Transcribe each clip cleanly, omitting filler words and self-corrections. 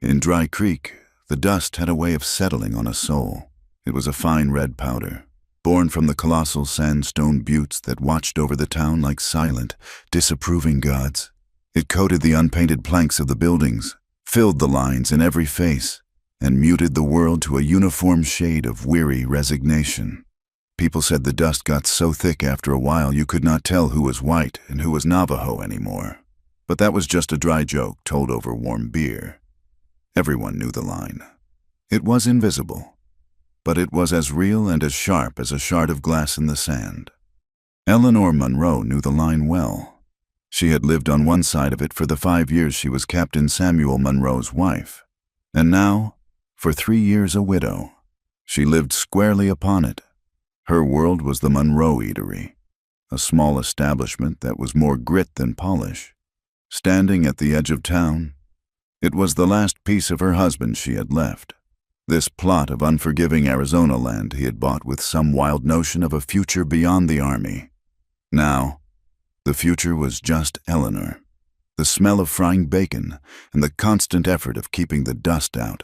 In Dry Creek, the dust had a way of settling on a soul. It was a fine red powder, born from the colossal sandstone buttes that watched over the town like silent, disapproving gods. It coated the unpainted planks of the buildings, filled the lines in every face, and muted the world to a uniform shade of weary resignation. People said the dust got so thick after a while you could not tell who was white and who was Navajo anymore. But that was just a dry joke told over warm beer. Everyone knew the line. It was invisible, but it was as real and as sharp as a shard of glass in the sand. Eleanor Monroe knew the line well. She had lived on one side of it for the 5 years she was Captain Samuel Monroe's wife, and now, for 3 years a widow, she lived squarely upon it. Her world was the Monroe Eatery, a small establishment that was more grit than polish. Standing at the edge of town, it was the last piece of her husband she had left. This plot of unforgiving Arizona land he had bought with some wild notion of a future beyond the army. Now, the future was just Eleanor, the smell of frying bacon, and the constant effort of keeping the dust out.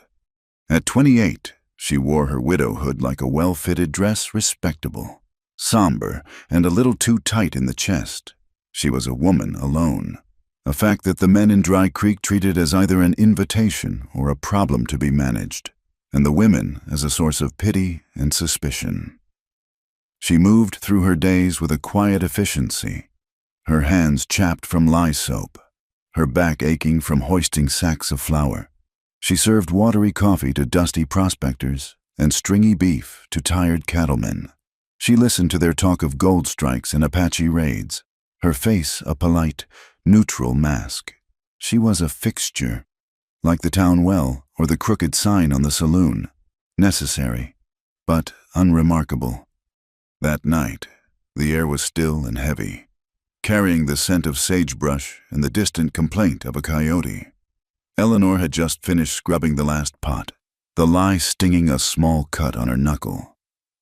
At 28, she wore her widowhood like a well-fitted dress, respectable, somber, and a little too tight in the chest. She was a woman alone, a fact that the men in Dry Creek treated as either an invitation or a problem to be managed, and the women as a source of pity and suspicion. She moved through her days with a quiet efficiency, her hands chapped from lye soap, her back aching from hoisting sacks of flour. She served watery coffee to dusty prospectors and stringy beef to tired cattlemen. She listened to their talk of gold strikes and Apache raids, her face a polite, neutral mask. She was a fixture, like the town well or the crooked sign on the saloon, necessary, but unremarkable. That night, the air was still and heavy, carrying the scent of sagebrush and the distant complaint of a coyote. Eleanor had just finished scrubbing the last pot, the lye stinging a small cut on her knuckle.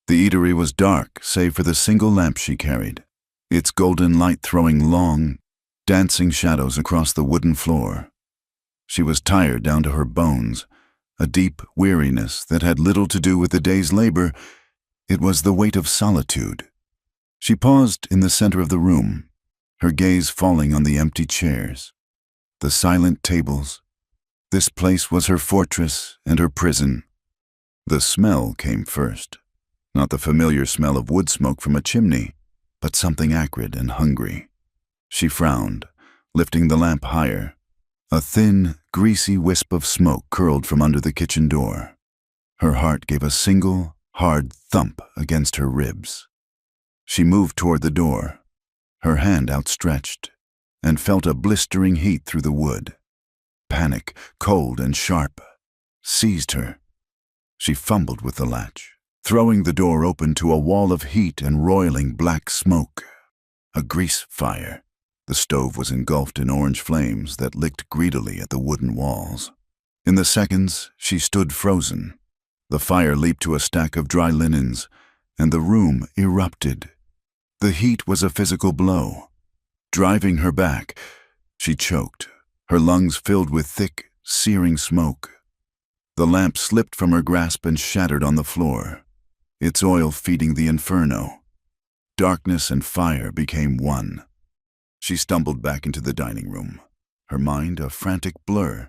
The eatery was dark, save for the single lamp she carried, its golden light throwing long, dancing shadows across the wooden floor. She was tired down to her bones, a deep weariness that had little to do with the day's labor. It was the weight of solitude. She paused in the center of the room, her gaze falling on the empty chairs, the silent tables. This place was her fortress and her prison. The smell came first, not the familiar smell of wood smoke from a chimney, but something acrid and hungry. She frowned, lifting the lamp higher. A thin, greasy wisp of smoke curled from under the kitchen door. Her heart gave a single, hard thump against her ribs. She moved toward the door, her hand outstretched, and felt a blistering heat through the wood. Panic, cold and sharp, seized her. She fumbled with the latch, throwing the door open to a wall of heat and roiling black smoke. A grease fire. The stove was engulfed in orange flames that licked greedily at the wooden walls. In the seconds, she stood frozen. The fire leaped to a stack of dry linens, and the room erupted. The heat was a physical blow. Driving her back, she choked, her lungs filled with thick, searing smoke. The lamp slipped from her grasp and shattered on the floor, its oil feeding the inferno. Darkness and fire became one. She stumbled back into the dining room, her mind a frantic blur.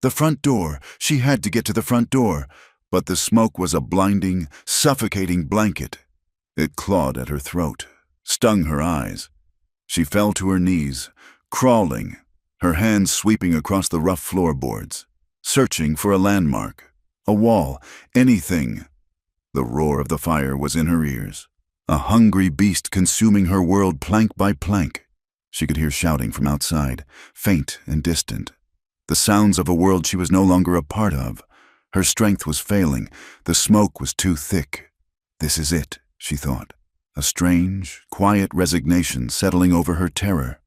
The front door! She had to get to the front door, but the smoke was a blinding, suffocating blanket. It clawed at her throat, stung her eyes. She fell to her knees, crawling, her hands sweeping across the rough floorboards, searching for a landmark, a wall, anything. The roar of the fire was in her ears, a hungry beast consuming her world plank by plank. She could hear shouting from outside, faint and distant, the sounds of a world she was no longer a part of. Her strength was failing, the smoke was too thick. This is it, she thought, a strange, quiet resignation settling over her terror.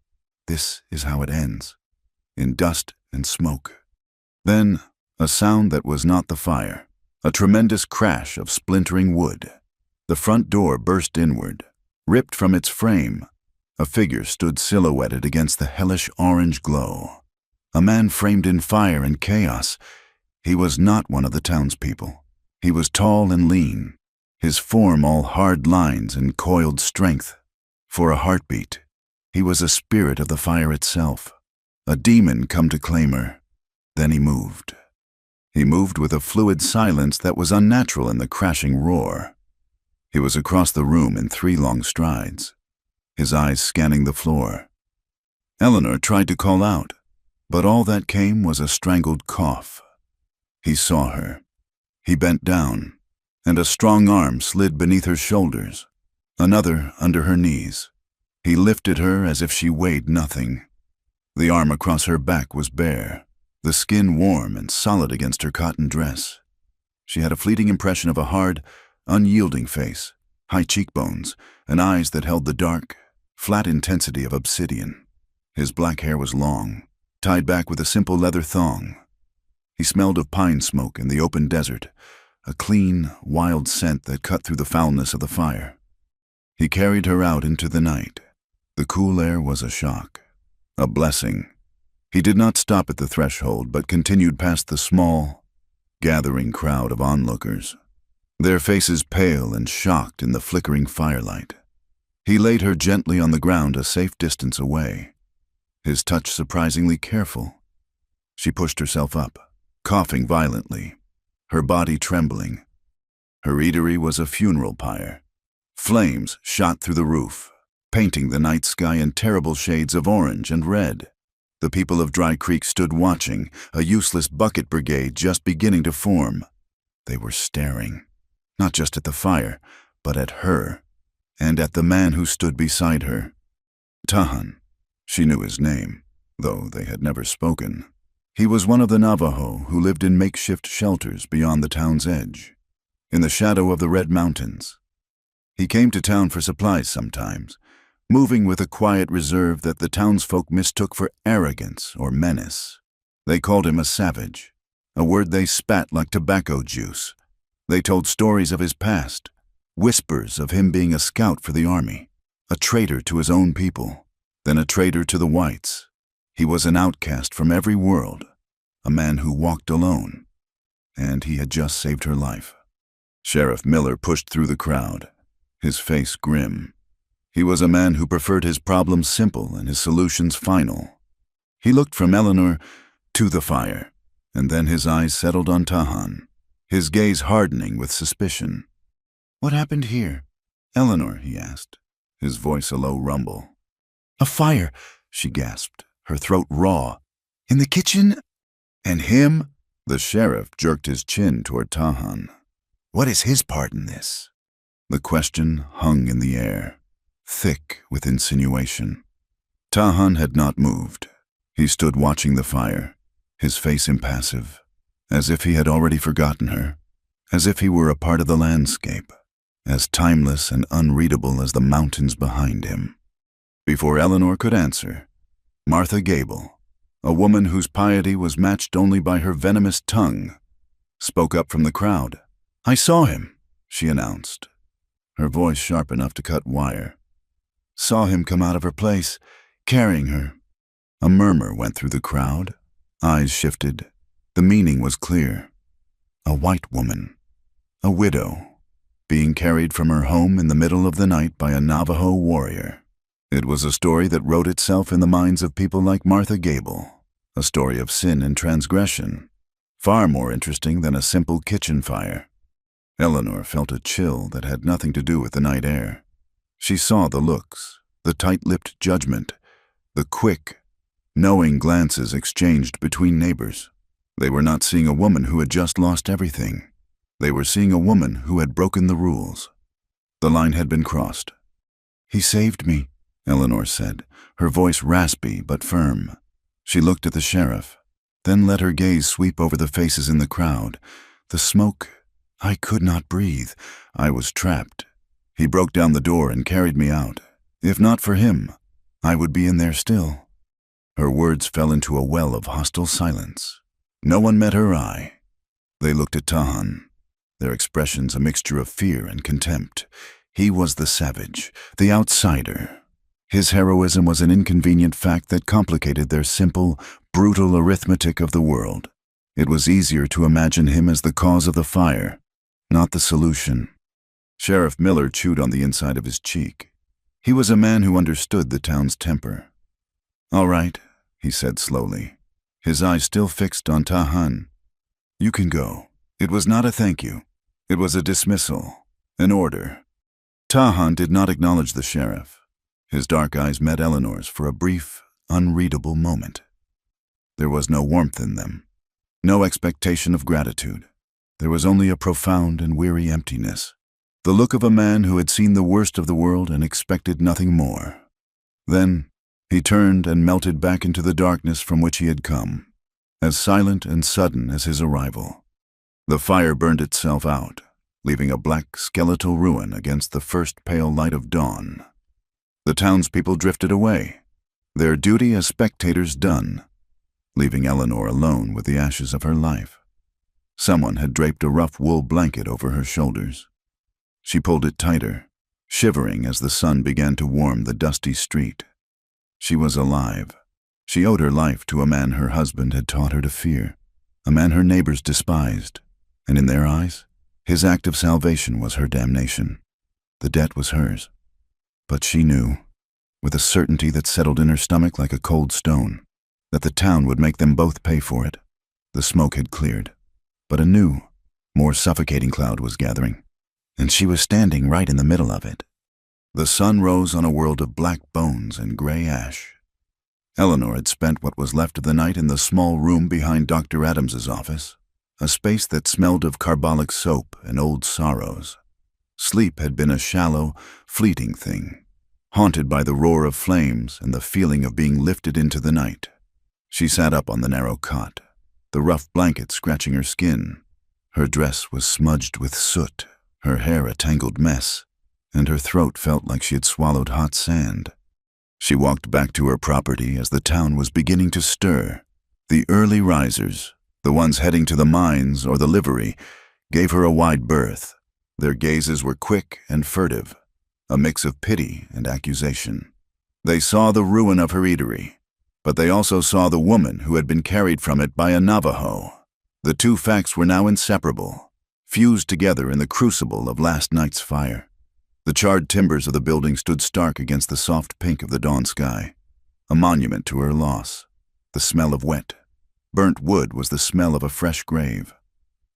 This is how it ends, in dust and smoke. Then, a sound that was not the fire, a tremendous crash of splintering wood. The front door burst inward, ripped from its frame. A figure stood silhouetted against the hellish orange glow. A man framed in fire and chaos, He was not one of the townspeople. He was tall and lean, his form all hard lines and coiled strength. For a heartbeat, he was a spirit of the fire itself, a demon come to claim her. Then he moved. He moved with a fluid silence that was unnatural in the crashing roar. He was across the room in 3 long strides, his eyes scanning the floor. Eleanor tried to call out, but all that came was a strangled cough. He saw her. He bent down, and a strong arm slid beneath her shoulders, another under her knees. He lifted her as if she weighed nothing. The arm across her back was bare, the skin warm and solid against her cotton dress. She had a fleeting impression of a hard, unyielding face, high cheekbones, and eyes that held the dark, flat intensity of obsidian. His black hair was long, tied back with a simple leather thong. He smelled of pine smoke in the open desert, a clean, wild scent that cut through the foulness of the fire. He carried her out into the night. The cool air was a shock, a blessing. He did not stop at the threshold, but continued past the small, gathering crowd of onlookers, their faces pale and shocked in the flickering firelight. He laid her gently on the ground a safe distance away, his touch surprisingly careful. She pushed herself up, coughing violently, her body trembling. Her eatery was a funeral pyre. Flames shot through the roof, painting the night sky in terrible shades of orange and red. The people of Dry Creek stood watching, a useless bucket brigade just beginning to form. They were staring, not just at the fire, but at her, and at the man who stood beside her. Tahan. She knew his name, though they had never spoken. He was one of the Navajo who lived in makeshift shelters beyond the town's edge, in the shadow of the Red Mountains. He came to town for supplies sometimes, moving with a quiet reserve that the townsfolk mistook for arrogance or menace. They called him a savage, a word they spat like tobacco juice. They told stories of his past, whispers of him being a scout for the army, a traitor to his own people, then a traitor to the whites. He was an outcast from every world, a man who walked alone, and he had just saved her life. Sheriff Miller pushed through the crowd, his face grim. He was a man who preferred his problems simple and his solutions final. He looked from Eleanor to the fire, and then his eyes settled on Tahan, his gaze hardening with suspicion. "What happened here?" "Eleanor," he asked, his voice a low rumble. "A fire," she gasped, her throat raw. "In the kitchen? And him?" The sheriff jerked his chin toward Tahan. "What is his part in this?" The question hung in the air, thick with insinuation. Tahan had not moved. He stood watching the fire, his face impassive, as if he had already forgotten her, as if he were a part of the landscape, as timeless and unreadable as the mountains behind him. Before Eleanor could answer, Martha Gable, a woman whose piety was matched only by her venomous tongue, spoke up from the crowd. "I saw him," she announced, her voice sharp enough to cut wire. "Saw him come out of her place, carrying her." A murmur went through the crowd. Eyes shifted. The meaning was clear. A white woman, a widow, being carried from her home in the middle of the night by a Navajo warrior. It was a story that wrote itself in the minds of people like Martha Gable, a story of sin and transgression, far more interesting than a simple kitchen fire. Eleanor felt a chill that had nothing to do with the night air. She saw the looks, the tight-lipped judgment, the quick, knowing glances exchanged between neighbors. They were not seeing a woman who had just lost everything. They were seeing a woman who had broken the rules. The line had been crossed. "He saved me," Eleanor said, her voice raspy but firm. She looked at the sheriff, then let her gaze sweep over the faces in the crowd. The smoke. I could not breathe. I was trapped. He broke down the door and carried me out. If not for him, I would be in there still. Her words fell into a well of hostile silence. No one met her eye. They looked at Tahan, their expressions a mixture of fear and contempt. He was the savage, the outsider. His heroism was an inconvenient fact that complicated their simple, brutal arithmetic of the world. It was easier to imagine him as the cause of the fire, not the solution. Sheriff Miller chewed on the inside of his cheek. He was a man who understood the town's temper. "All right," he said slowly, his eyes still fixed on Tahan. "You can go." It was not a thank you. It was a dismissal, an order. Tahan did not acknowledge the sheriff. His dark eyes met Eleanor's for a brief, unreadable moment. There was no warmth in them, no expectation of gratitude. There was only a profound and weary emptiness, the look of a man who had seen the worst of the world and expected nothing more. Then he turned and melted back into the darkness from which he had come, as silent and sudden as his arrival. The fire burned itself out, leaving a black skeletal ruin against the first pale light of dawn. The townspeople drifted away, their duty as spectators done, leaving Eleanor alone with the ashes of her life. Someone had draped a rough wool blanket over her shoulders. She pulled it tighter, shivering as the sun began to warm the dusty street. She was alive. She owed her life to a man her husband had taught her to fear, a man her neighbors despised, and in their eyes, his act of salvation was her damnation. The debt was hers. But she knew, with a certainty that settled in her stomach like a cold stone, that the town would make them both pay for it. The smoke had cleared, but a new, more suffocating cloud was gathering, and she was standing right in the middle of it. The sun rose on a world of black bones and gray ash. Eleanor had spent what was left of the night in the small room behind Dr. Adams's office, a space that smelled of carbolic soap and old sorrows. Sleep had been a shallow, fleeting thing, haunted by the roar of flames and the feeling of being lifted into the night. She sat up on the narrow cot, the rough blanket scratching her skin. Her dress was smudged with soot, her hair a tangled mess, and her throat felt like she had swallowed hot sand. She walked back to her property as the town was beginning to stir. The early risers, the ones heading to the mines or the livery, gave her a wide berth. Their gazes were quick and furtive, a mix of pity and accusation. They saw the ruin of her eatery, but they also saw the woman who had been carried from it by a Navajo. The two facts were now inseparable, fused together in the crucible of last night's fire. The charred timbers of the building stood stark against the soft pink of the dawn sky, a monument to her loss. The smell of wet, burnt wood was the smell of a fresh grave.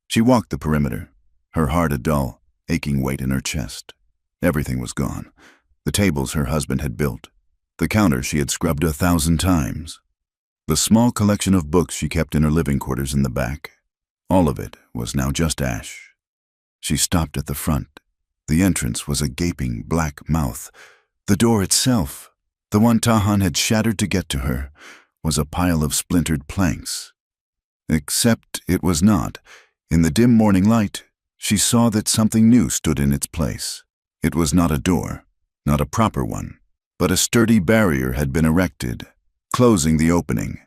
She walked the perimeter, her heart a dull, aching weight in her chest. Everything was gone. The tables her husband had built, the counter she had scrubbed 1,000 times, the small collection of books she kept in her living quarters in the back. All of it was now just ash. She stopped at the front. The entrance was a gaping black mouth. The door itself, the one Tahan had shattered to get to her, was a pile of splintered planks. Except it was not. In the dim morning light, she saw that something new stood in its place. It was not a door, not a proper one, but a sturdy barrier had been erected, closing the opening.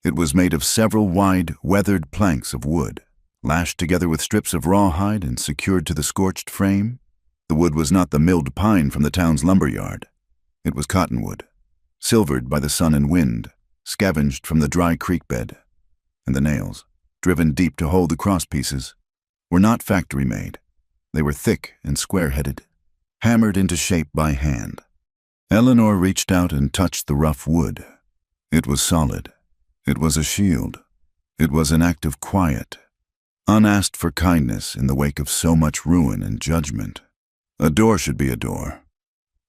It was made of several wide, weathered planks of wood, lashed together with strips of rawhide and secured to the scorched frame. The wood was not the milled pine from the town's lumberyard. It was cottonwood, silvered by the sun and wind, scavenged from the dry creek bed. And the nails, driven deep to hold the crosspieces, were not factory-made. They were thick and square-headed, hammered into shape by hand. Eleanor reached out and touched the rough wood. It was solid. It was a shield. It was an act of quiet, unasked for kindness in the wake of so much ruin and judgment. A door should be a door,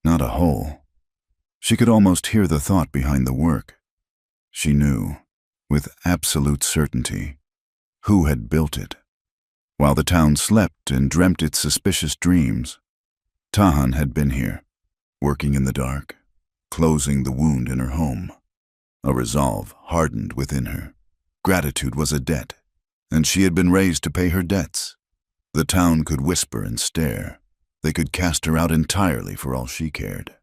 not a hole. She could almost hear the thought behind the work. She knew, with absolute certainty, who had built it. While the town slept and dreamt its suspicious dreams, Tahan had been here, working in the dark, closing the wound in her home. A resolve hardened within her. Gratitude was a debt, and she had been raised to pay her debts. The town could whisper and stare. They could cast her out entirely for all she cared.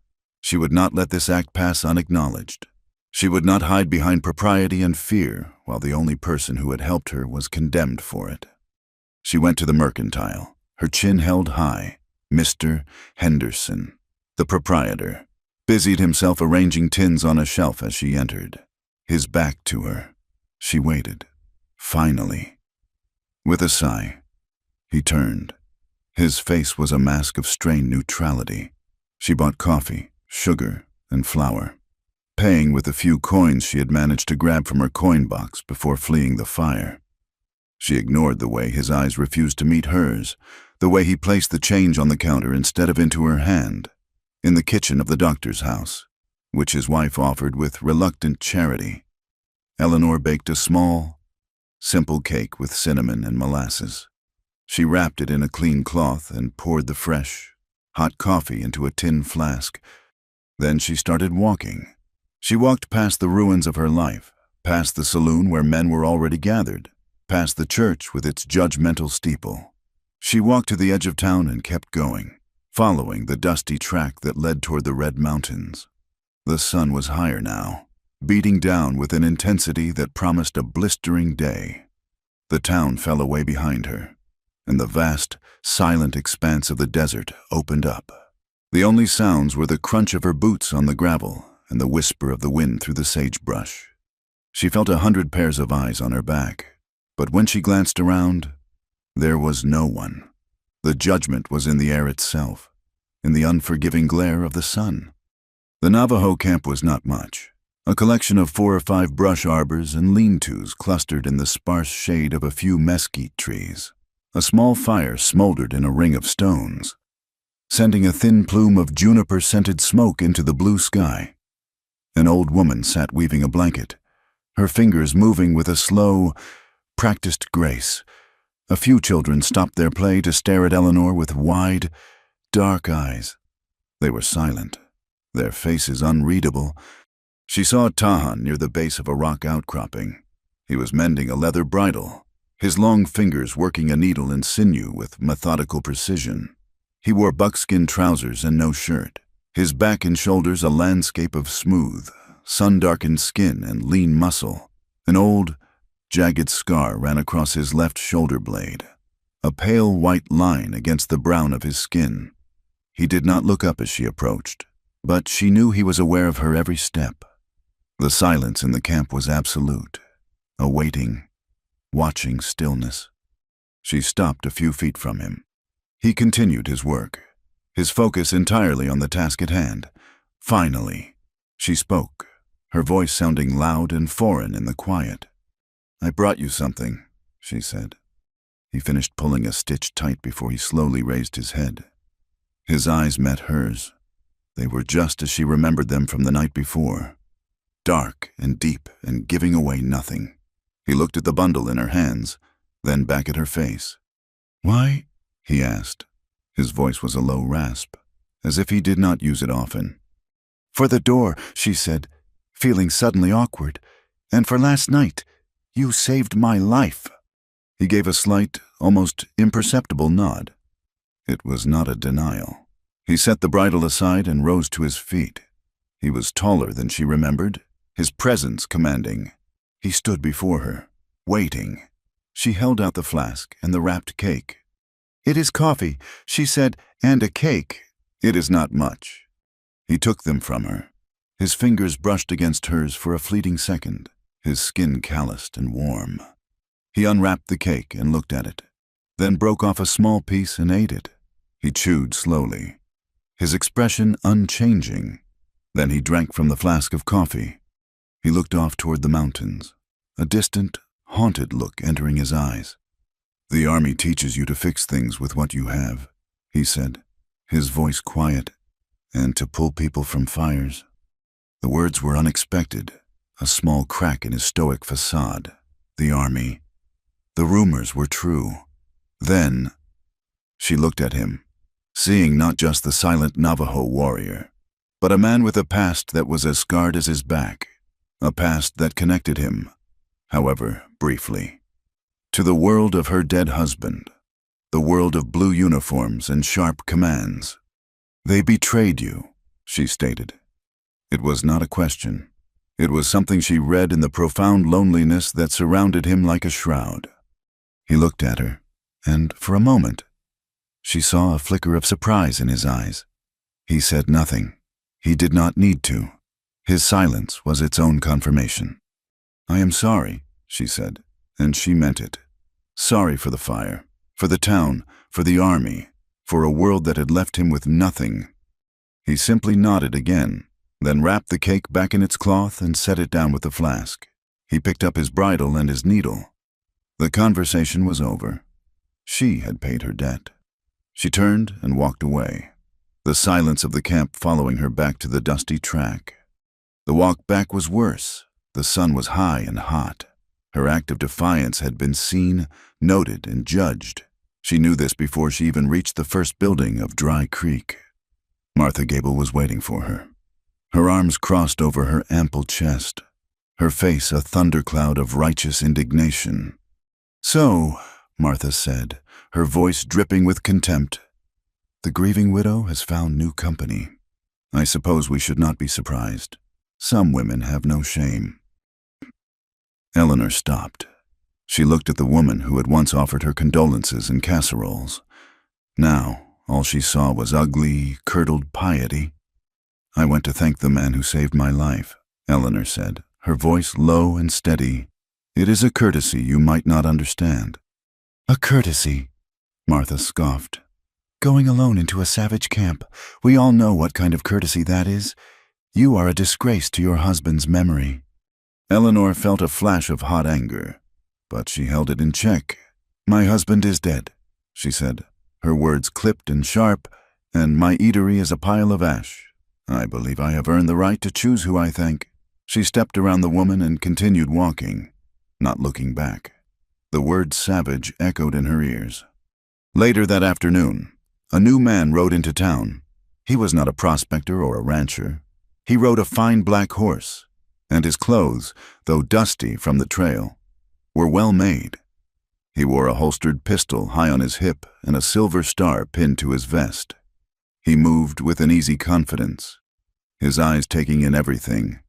She would not let this act pass unacknowledged. She would not hide behind propriety and fear while the only person who had helped her was condemned for it. She went to the mercantile, her chin held high. Mr. Henderson, the proprietor, busied himself arranging tins on a shelf as she entered, his back to her. She waited. Finally. With a sigh, he turned. His face was a mask of strained neutrality. She bought coffee, sugar, and flour, paying with the few coins she had managed to grab from her coin box before fleeing the fire. She ignored the way his eyes refused to meet hers, the way he placed the change on the counter instead of into her hand. In the kitchen of the doctor's house, which his wife offered with reluctant charity, Eleanor baked a small, simple cake with cinnamon and molasses. She wrapped it in a clean cloth and poured the fresh, hot coffee into a tin flask. Then she started walking. She walked past the ruins of her life, past the saloon where men were already gathered, past the church with its judgmental steeple. She walked to the edge of town and kept going, following the dusty track that led toward the Red Mountains. The sun was higher now, beating down with an intensity that promised a blistering day. The town fell away behind her, and the vast, silent expanse of the desert opened up. The only sounds were the crunch of her boots on the gravel and the whisper of the wind through the sagebrush. She felt 100 pairs of eyes on her back, but when she glanced around, there was no one. The judgment was in the air itself, in the unforgiving glare of the sun. The Navajo camp was not much, a collection of 4 or 5 brush arbors and lean-tos clustered in the sparse shade of a few mesquite trees. A small fire smoldered in a ring of stones, sending a thin plume of juniper-scented smoke into the blue sky. An old woman sat weaving a blanket, her fingers moving with a slow, practiced grace. A few children stopped their play to stare at Eleanor with wide, dark eyes. They were silent, their faces unreadable. She saw Tahan near the base of a rock outcropping. He was mending a leather bridle, his long fingers working a needle and sinew with methodical precision. He wore buckskin trousers and no shirt, his back and shoulders a landscape of smooth, sun-darkened skin and lean muscle. An old, jagged scar ran across his left shoulder blade, a pale white line against the brown of his skin. He did not look up as she approached, but she knew he was aware of her every step. The silence in the camp was absolute, a waiting, watching stillness. She stopped a few feet from him. He continued his work, his focus entirely on the task at hand. Finally, she spoke, her voice sounding loud and foreign in the quiet. "I brought you something," she said. He finished pulling a stitch tight before he slowly raised his head. His eyes met hers. They were just as she remembered them from the night before, dark and deep and giving away nothing. He looked at the bundle in her hands, then back at her face. "Why?" he asked. His voice was a low rasp, as if he did not use it often. "For the door," she said, feeling suddenly awkward. "And for last night. You saved my life." He gave a slight, almost imperceptible nod. It was not a denial. He set the bridle aside and rose to his feet. He was taller than she remembered, his presence commanding. He stood before her, waiting. She held out the flask and the wrapped cake. "It is coffee," she said, "and a cake." "It is not much." He took them from her. His fingers brushed against hers for a fleeting second, his skin calloused and warm. He unwrapped the cake and looked at it, then broke off a small piece and ate it. He chewed slowly, his expression unchanging. Then he drank from the flask of coffee. He looked off toward the mountains, a distant, haunted look entering his eyes. "The army teaches you to fix things with what you have," he said, his voice quiet, "and to pull people from fires." The words were unexpected, a small crack in his stoic facade. The army. The rumors were true. Then, she looked at him, seeing not just the silent Navajo warrior, but a man with a past that was as scarred as his back, a past that connected him, however briefly, to the world of her dead husband, the world of blue uniforms and sharp commands. "They betrayed you," she stated. It was not a question. It was something she read in the profound loneliness that surrounded him like a shroud. He looked at her, and for a moment, she saw a flicker of surprise in his eyes. He said nothing. He did not need to. His silence was its own confirmation. "I am sorry," she said, And she meant it. Sorry for the fire, for the town, for the army, for a world that had left him with nothing. He simply nodded again, then wrapped the cake back in its cloth and set it down with the flask. He picked up his bridle and his needle. The conversation was over. She had paid her debt. She turned and walked away, the silence of the camp following her back to the dusty track. The walk back was worse. The sun was high and hot. Her act of defiance had been seen, noted, and judged. She knew this before she even reached the first building of Dry Creek. Martha Gable was waiting for her. Her arms crossed over her ample chest, her face a thundercloud of righteous indignation. "So," Martha said, her voice dripping with contempt, "the grieving widow has found new company. I suppose we should not be surprised. Some women have no shame." Eleanor stopped. She looked at the woman who had once offered her condolences in casseroles. Now, all she saw was ugly, curdled piety. "I went to thank the man who saved my life," Eleanor said, her voice low and steady. "It is a courtesy you might not understand." "A courtesy?" Martha scoffed. "Going alone into a savage camp. We all know what kind of courtesy that is. You are a disgrace to your husband's memory." Eleanor felt a flash of hot anger, but she held it in check. "My husband is dead," she said, her words clipped and sharp, "and my eatery is a pile of ash. I believe I have earned the right to choose who I thank." She stepped around the woman and continued walking, not looking back. The word savage echoed in her ears. Later that afternoon, a new man rode into town. He was not a prospector or a rancher. He rode a fine black horse, and his clothes, though dusty from the trail, were well made. He wore a holstered pistol high on his hip and a silver star pinned to his vest. He moved with an easy confidence, his eyes taking in everything,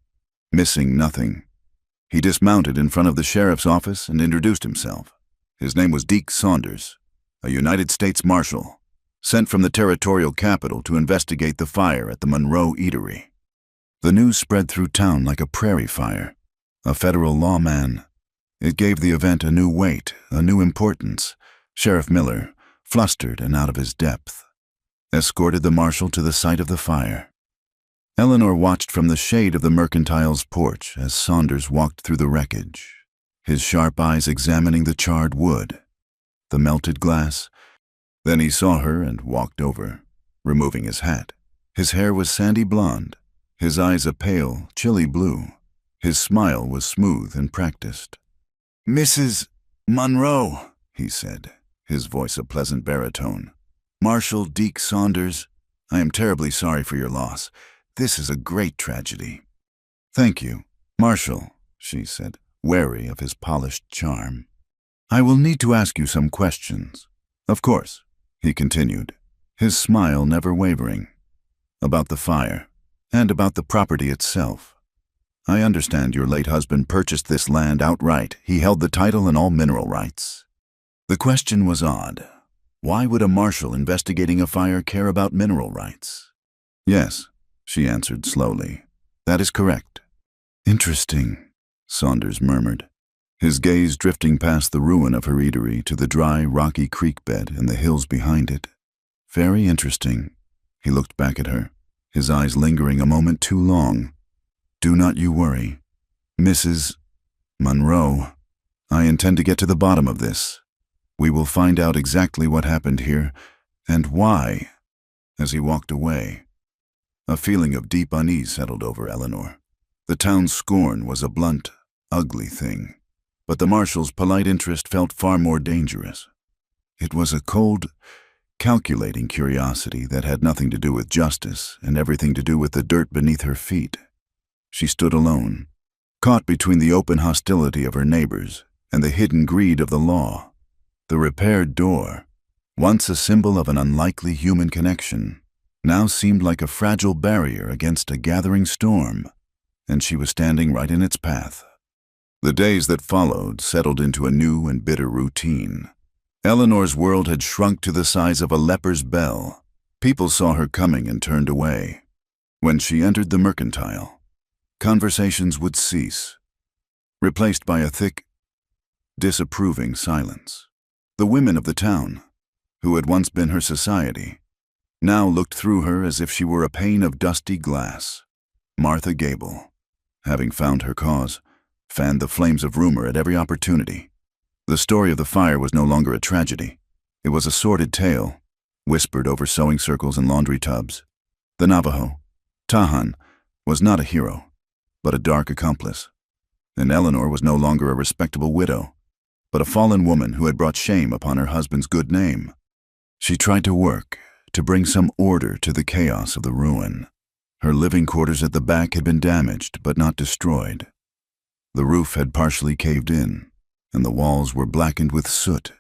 missing nothing. He dismounted in front of the sheriff's office and introduced himself. His name was Deke Saunders, a United States Marshal, sent from the territorial capital to investigate the fire at the Monroe Eatery. The news spread through town like a prairie fire. A federal lawman. It gave the event a new weight, a new importance. Sheriff Miller, flustered and out of his depth, escorted the marshal to the site of the fire. Eleanor watched from the shade of the mercantile's porch as Saunders walked through the wreckage, his sharp eyes examining the charred wood, the melted glass. Then he saw her and walked over, removing his hat. His hair was sandy blonde, his eyes a pale, chilly blue. His smile was smooth and practiced. "Mrs. Monroe," he said, his voice a pleasant baritone. "Marshal Deke Saunders, I am terribly sorry for your loss. This is a great tragedy." "Thank you, Marshal," she said, wary of his polished charm. "I will need to ask you some questions." "Of course," he continued, his smile never wavering. "About the fire, and about the property itself. I understand your late husband purchased this land outright. He held the title and all mineral rights." The question was odd. Why would a marshal investigating a fire care about mineral rights? "Yes," she answered slowly. "That is correct." "Interesting," Saunders murmured, his gaze drifting past the ruin of her eatery to the dry, rocky creek bed and the hills behind it. "Very interesting." He looked back at her, his eyes lingering a moment too long. "Do not you worry, Mrs. Monroe. I intend to get to the bottom of this. We will find out exactly what happened here, and why." As he walked away, a feeling of deep unease settled over Eleanor. The town's scorn was a blunt, ugly thing, but the marshal's polite interest felt far more dangerous. It was a cold, calculating curiosity that had nothing to do with justice and everything to do with the dirt beneath her feet. She stood alone, caught between the open hostility of her neighbors and the hidden greed of the law. The repaired door, once a symbol of an unlikely human connection, now seemed like a fragile barrier against a gathering storm, and she was standing right in its path. The days that followed settled into a new and bitter routine. Eleanor's world had shrunk to the size of a leper's bell. People saw her coming and turned away. When she entered the mercantile, conversations would cease, replaced by a thick, disapproving silence. The women of the town, who had once been her society, now looked through her as if she were a pane of dusty glass. Martha Gable, having found her cause, fanned the flames of rumor at every opportunity. The story of the fire was no longer a tragedy. It was a sordid tale, whispered over sewing circles and laundry tubs. The Navajo, Tahan, was not a hero, but a dark accomplice. And Eleanor was no longer a respectable widow, but a fallen woman who had brought shame upon her husband's good name. She tried to work, to bring some order to the chaos of the ruin. Her living quarters at the back had been damaged, but not destroyed. The roof had partially caved in, and the walls were blackened with soot.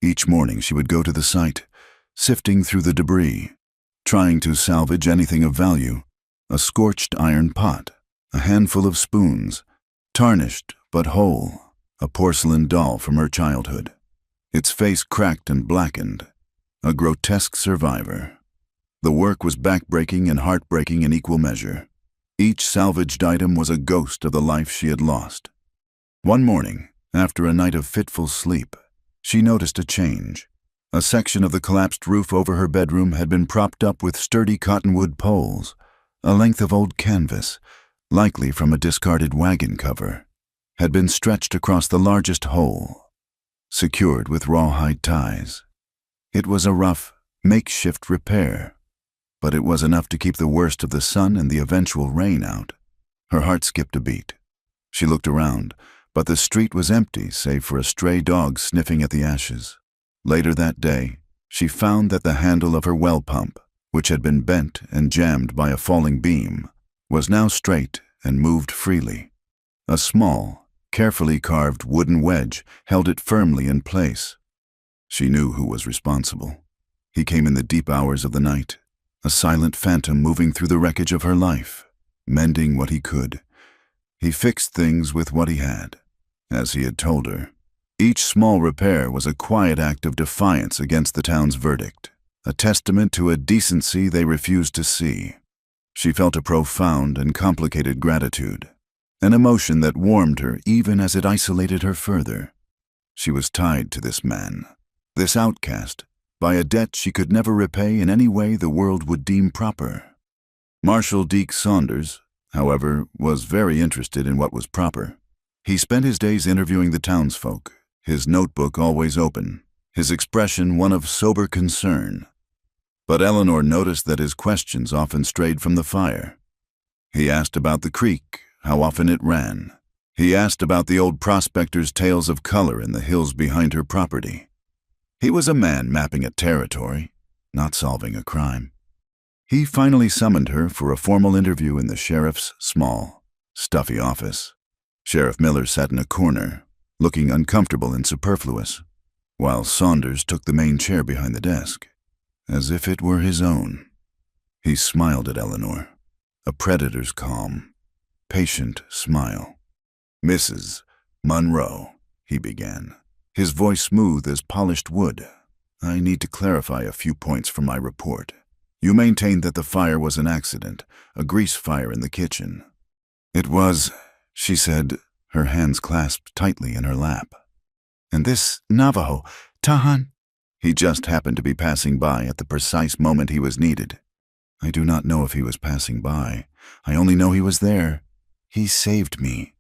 Each morning she would go to the site, sifting through the debris, trying to salvage anything of value: a scorched iron pot, a handful of spoons, tarnished but whole, a porcelain doll from her childhood, its face cracked and blackened, a grotesque survivor. The work was backbreaking and heartbreaking in equal measure. Each salvaged item was a ghost of the life she had lost. One morning, after a night of fitful sleep, she noticed a change. A section of the collapsed roof over her bedroom had been propped up with sturdy cottonwood poles. A length of old canvas, likely from a discarded wagon cover, had been stretched across the largest hole, secured with rawhide ties. It was a rough, makeshift repair, but it was enough to keep the worst of the sun and the eventual rain out. Her heart skipped a beat. She looked around, but the street was empty save for a stray dog sniffing at the ashes. Later that day, she found that the handle of her well pump, which had been bent and jammed by a falling beam, was now straight and moved freely. A small, carefully carved wooden wedge held it firmly in place. She knew who was responsible. He came in the deep hours of the night, a silent phantom moving through the wreckage of her life, mending what he could. He fixed things with what he had, as he had told her. Each small repair was a quiet act of defiance against the town's verdict, a testament to a decency they refused to see. She felt a profound and complicated gratitude, an emotion that warmed her even as it isolated her further. She was tied to this man, this outcast, by a debt she could never repay in any way the world would deem proper. Marshall Deke Saunders, however, was very interested in what was proper. He spent his days interviewing the townsfolk, his notebook always open, his expression one of sober concern. But Eleanor noticed that his questions often strayed from the fire. He asked about the creek, how often it ran. He asked about the old prospector's tales of color in the hills behind her property. He was a man mapping a territory, not solving a crime. He finally summoned her for a formal interview in the sheriff's small, stuffy office. Sheriff Miller sat in a corner, looking uncomfortable and superfluous, while Saunders took the main chair behind the desk, as if it were his own. He smiled at Eleanor, a predator's calm, patient smile. "Mrs. Monroe," he began, his voice smooth as polished wood, "I need to clarify a few points from my report. You maintained that the fire was an accident, a grease fire in the kitchen." "It was," she said, her hands clasped tightly in her lap. "And this Navajo, Tahan?" "He just happened to be passing by at the precise moment he was needed." "I do not know if he was passing by. I only know he was there. He saved me."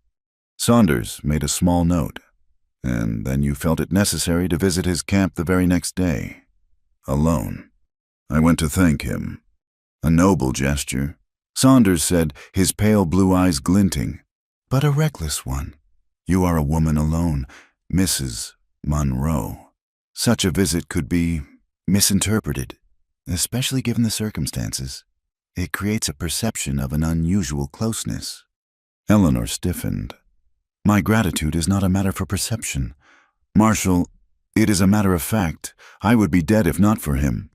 Saunders made a small note. "And then you felt it necessary to visit his camp the very next day, alone." "I went to thank him." "A noble gesture," Saunders said, his pale blue eyes glinting. "But a reckless one. You are a woman alone, Mrs. Monroe. Such a visit could be misinterpreted, especially given the circumstances. It creates a perception of an unusual closeness." Eleanor stiffened. "My gratitude is not a matter for perception. Marshall, it is a matter of fact. I would be dead if not for him."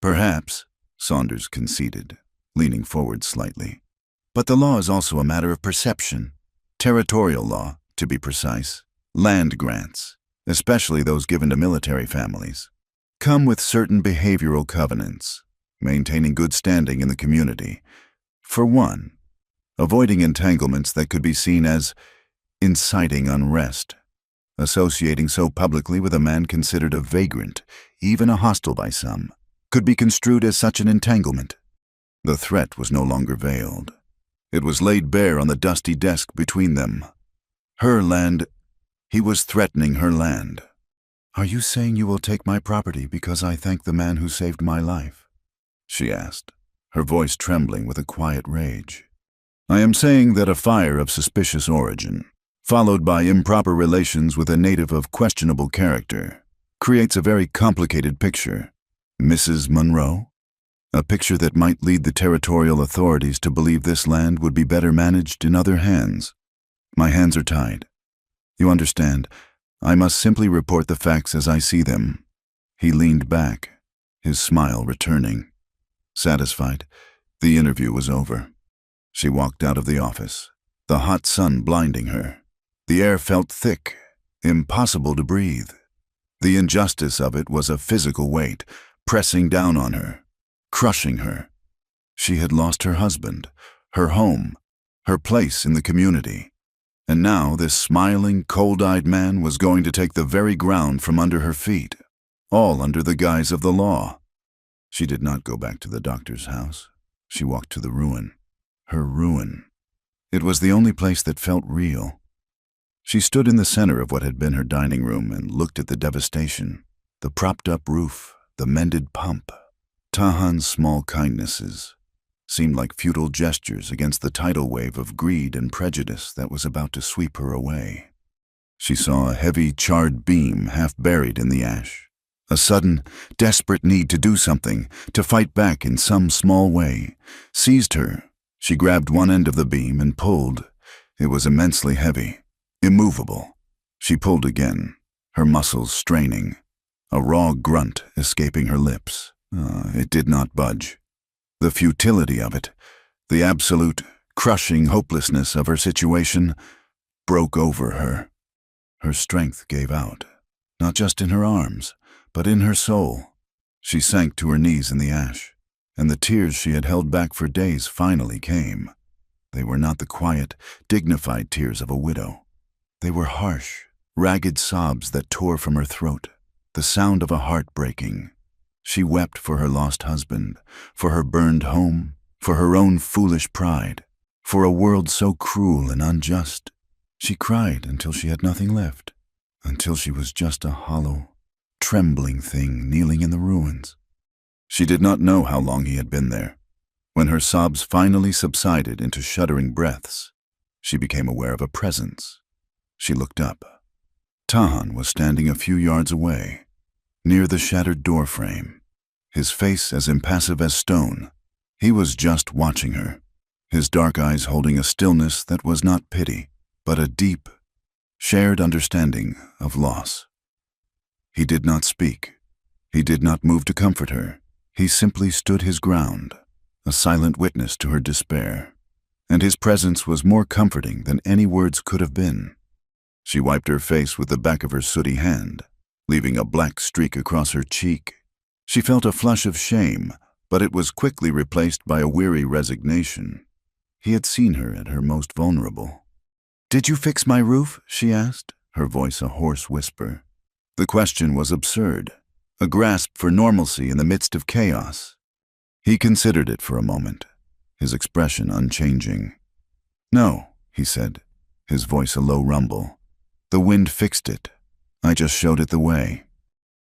"Perhaps," Saunders conceded, leaning forward slightly. "But the law is also a matter of perception. Territorial law, to be precise. Land grants, especially those given to military families, come with certain behavioral covenants, maintaining good standing in the community. For one, avoiding entanglements that could be seen as inciting unrest. Associating so publicly with a man considered a vagrant, even a hostile by some, could be construed as such an entanglement. The threat was no longer veiled. It was laid bare on the dusty desk between them. Her land. He was threatening her land. "Are you saying you will take my property because I thank the man who saved my life?" she asked, her voice trembling with a quiet rage. "I am saying that a fire of suspicious origin, followed by improper relations with a native of questionable character, creates a very complicated picture, Mrs. Monroe. A picture that might lead the territorial authorities to believe this land would be better managed in other hands. My hands are tied. You understand, I must simply report the facts as I see them." He leaned back, his smile returning. Satisfied, the interview was over. She walked out of the office, the hot sun blinding her. The air felt thick, impossible to breathe. The injustice of it was a physical weight, pressing down on her, crushing her. She had lost her husband, her home, her place in the community. And now this smiling, cold-eyed man was going to take the very ground from under her feet, all under the guise of the law. She did not go back to the doctor's house. She walked to the ruin. Her ruin. It was the only place that felt real. She stood in the center of what had been her dining room and looked at the devastation, the propped-up roof, the mended pump. Tahan's small kindnesses seemed like futile gestures against the tidal wave of greed and prejudice that was about to sweep her away. She saw a heavy, charred beam half buried in the ash. A sudden, desperate need to do something, to fight back in some small way, seized her. She grabbed one end of the beam and pulled. It was immensely heavy, immovable. She pulled again, her muscles straining, a raw grunt escaping her lips. It did not budge. The futility of it, the absolute, crushing hopelessness of her situation, broke over her. Her strength gave out, not just in her arms, but in her soul. She sank to her knees in the ash, and the tears she had held back for days finally came. They were not the quiet, dignified tears of a widow. They were harsh, ragged sobs that tore from her throat, the sound of a heart breaking. She wept for her lost husband, for her burned home, for her own foolish pride, for a world so cruel and unjust. She cried until she had nothing left, until she was just a hollow, trembling thing kneeling in the ruins. She did not know how long he had been there. When her sobs finally subsided into shuddering breaths, she became aware of a presence. She looked up. Tahan was standing a few yards away, near the shattered door frame, his face as impassive as stone. He was just watching her, his dark eyes holding a stillness that was not pity, but a deep, shared understanding of loss. He did not speak. He did not move to comfort her. He simply stood his ground, a silent witness to her despair, and his presence was more comforting than any words could have been. She wiped her face with the back of her sooty hand, leaving a black streak across her cheek. She felt a flush of shame, but it was quickly replaced by a weary resignation. He had seen her at her most vulnerable. "Did you fix my roof?" she asked, her voice a hoarse whisper. The question was absurd, a grasp for normalcy in the midst of chaos. He considered it for a moment, his expression unchanging. "No," he said, his voice a low rumble. "The wind fixed it. I just showed it the way."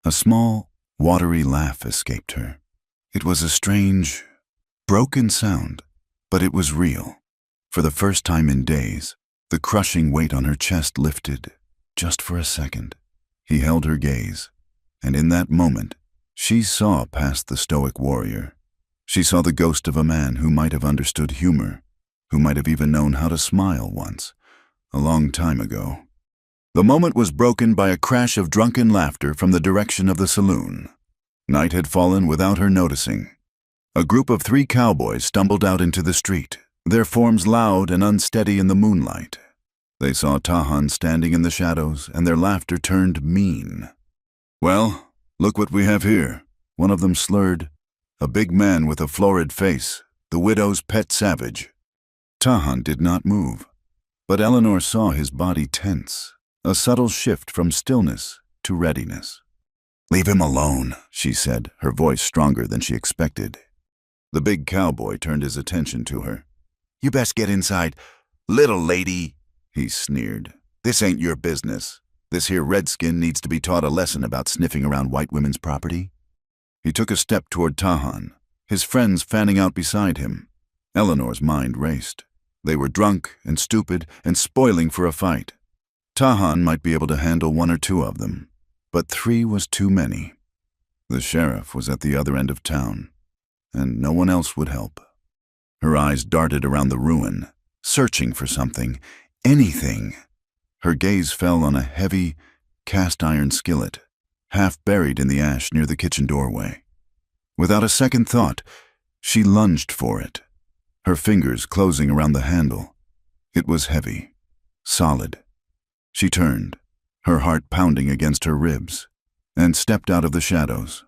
A small, watery laugh escaped her. It was a strange, broken sound, but it was real. For the first time in days, the crushing weight on her chest lifted, just for a second. He held her gaze, and in that moment, she saw past the stoic warrior. She saw the ghost of a man who might have understood humor, who might have even known how to smile once, a long time ago. The moment was broken by a crash of drunken laughter from the direction of the saloon. Night had fallen without her noticing. A group of 3 cowboys stumbled out into the street, their forms loud and unsteady in the moonlight. They saw Tahan standing in the shadows, and their laughter turned mean. "Well, look what we have here," one of them slurred. A big man with a florid face, the widow's pet savage. Tahan did not move, but Eleanor saw his body tense, a subtle shift from stillness to readiness. "Leave him alone," she said, her voice stronger than she expected. The big cowboy turned his attention to her. "You best get inside, little lady," he sneered. "This ain't your business. This here redskin needs to be taught a lesson about sniffing around white women's property." He took a step toward Tahan, his friends fanning out beside him. Eleanor's mind raced. They were drunk and stupid and spoiling for a fight. Tahan might be able to handle one or two of them, but three was too many. The sheriff was at the other end of town, and no one else would help. Her eyes darted around the ruin, searching for something, anything. Her gaze fell on a heavy, cast-iron skillet, half buried in the ash near the kitchen doorway. Without a second thought, she lunged for it, her fingers closing around the handle. It was heavy, solid. She turned, her heart pounding against her ribs, and stepped out of the shadows,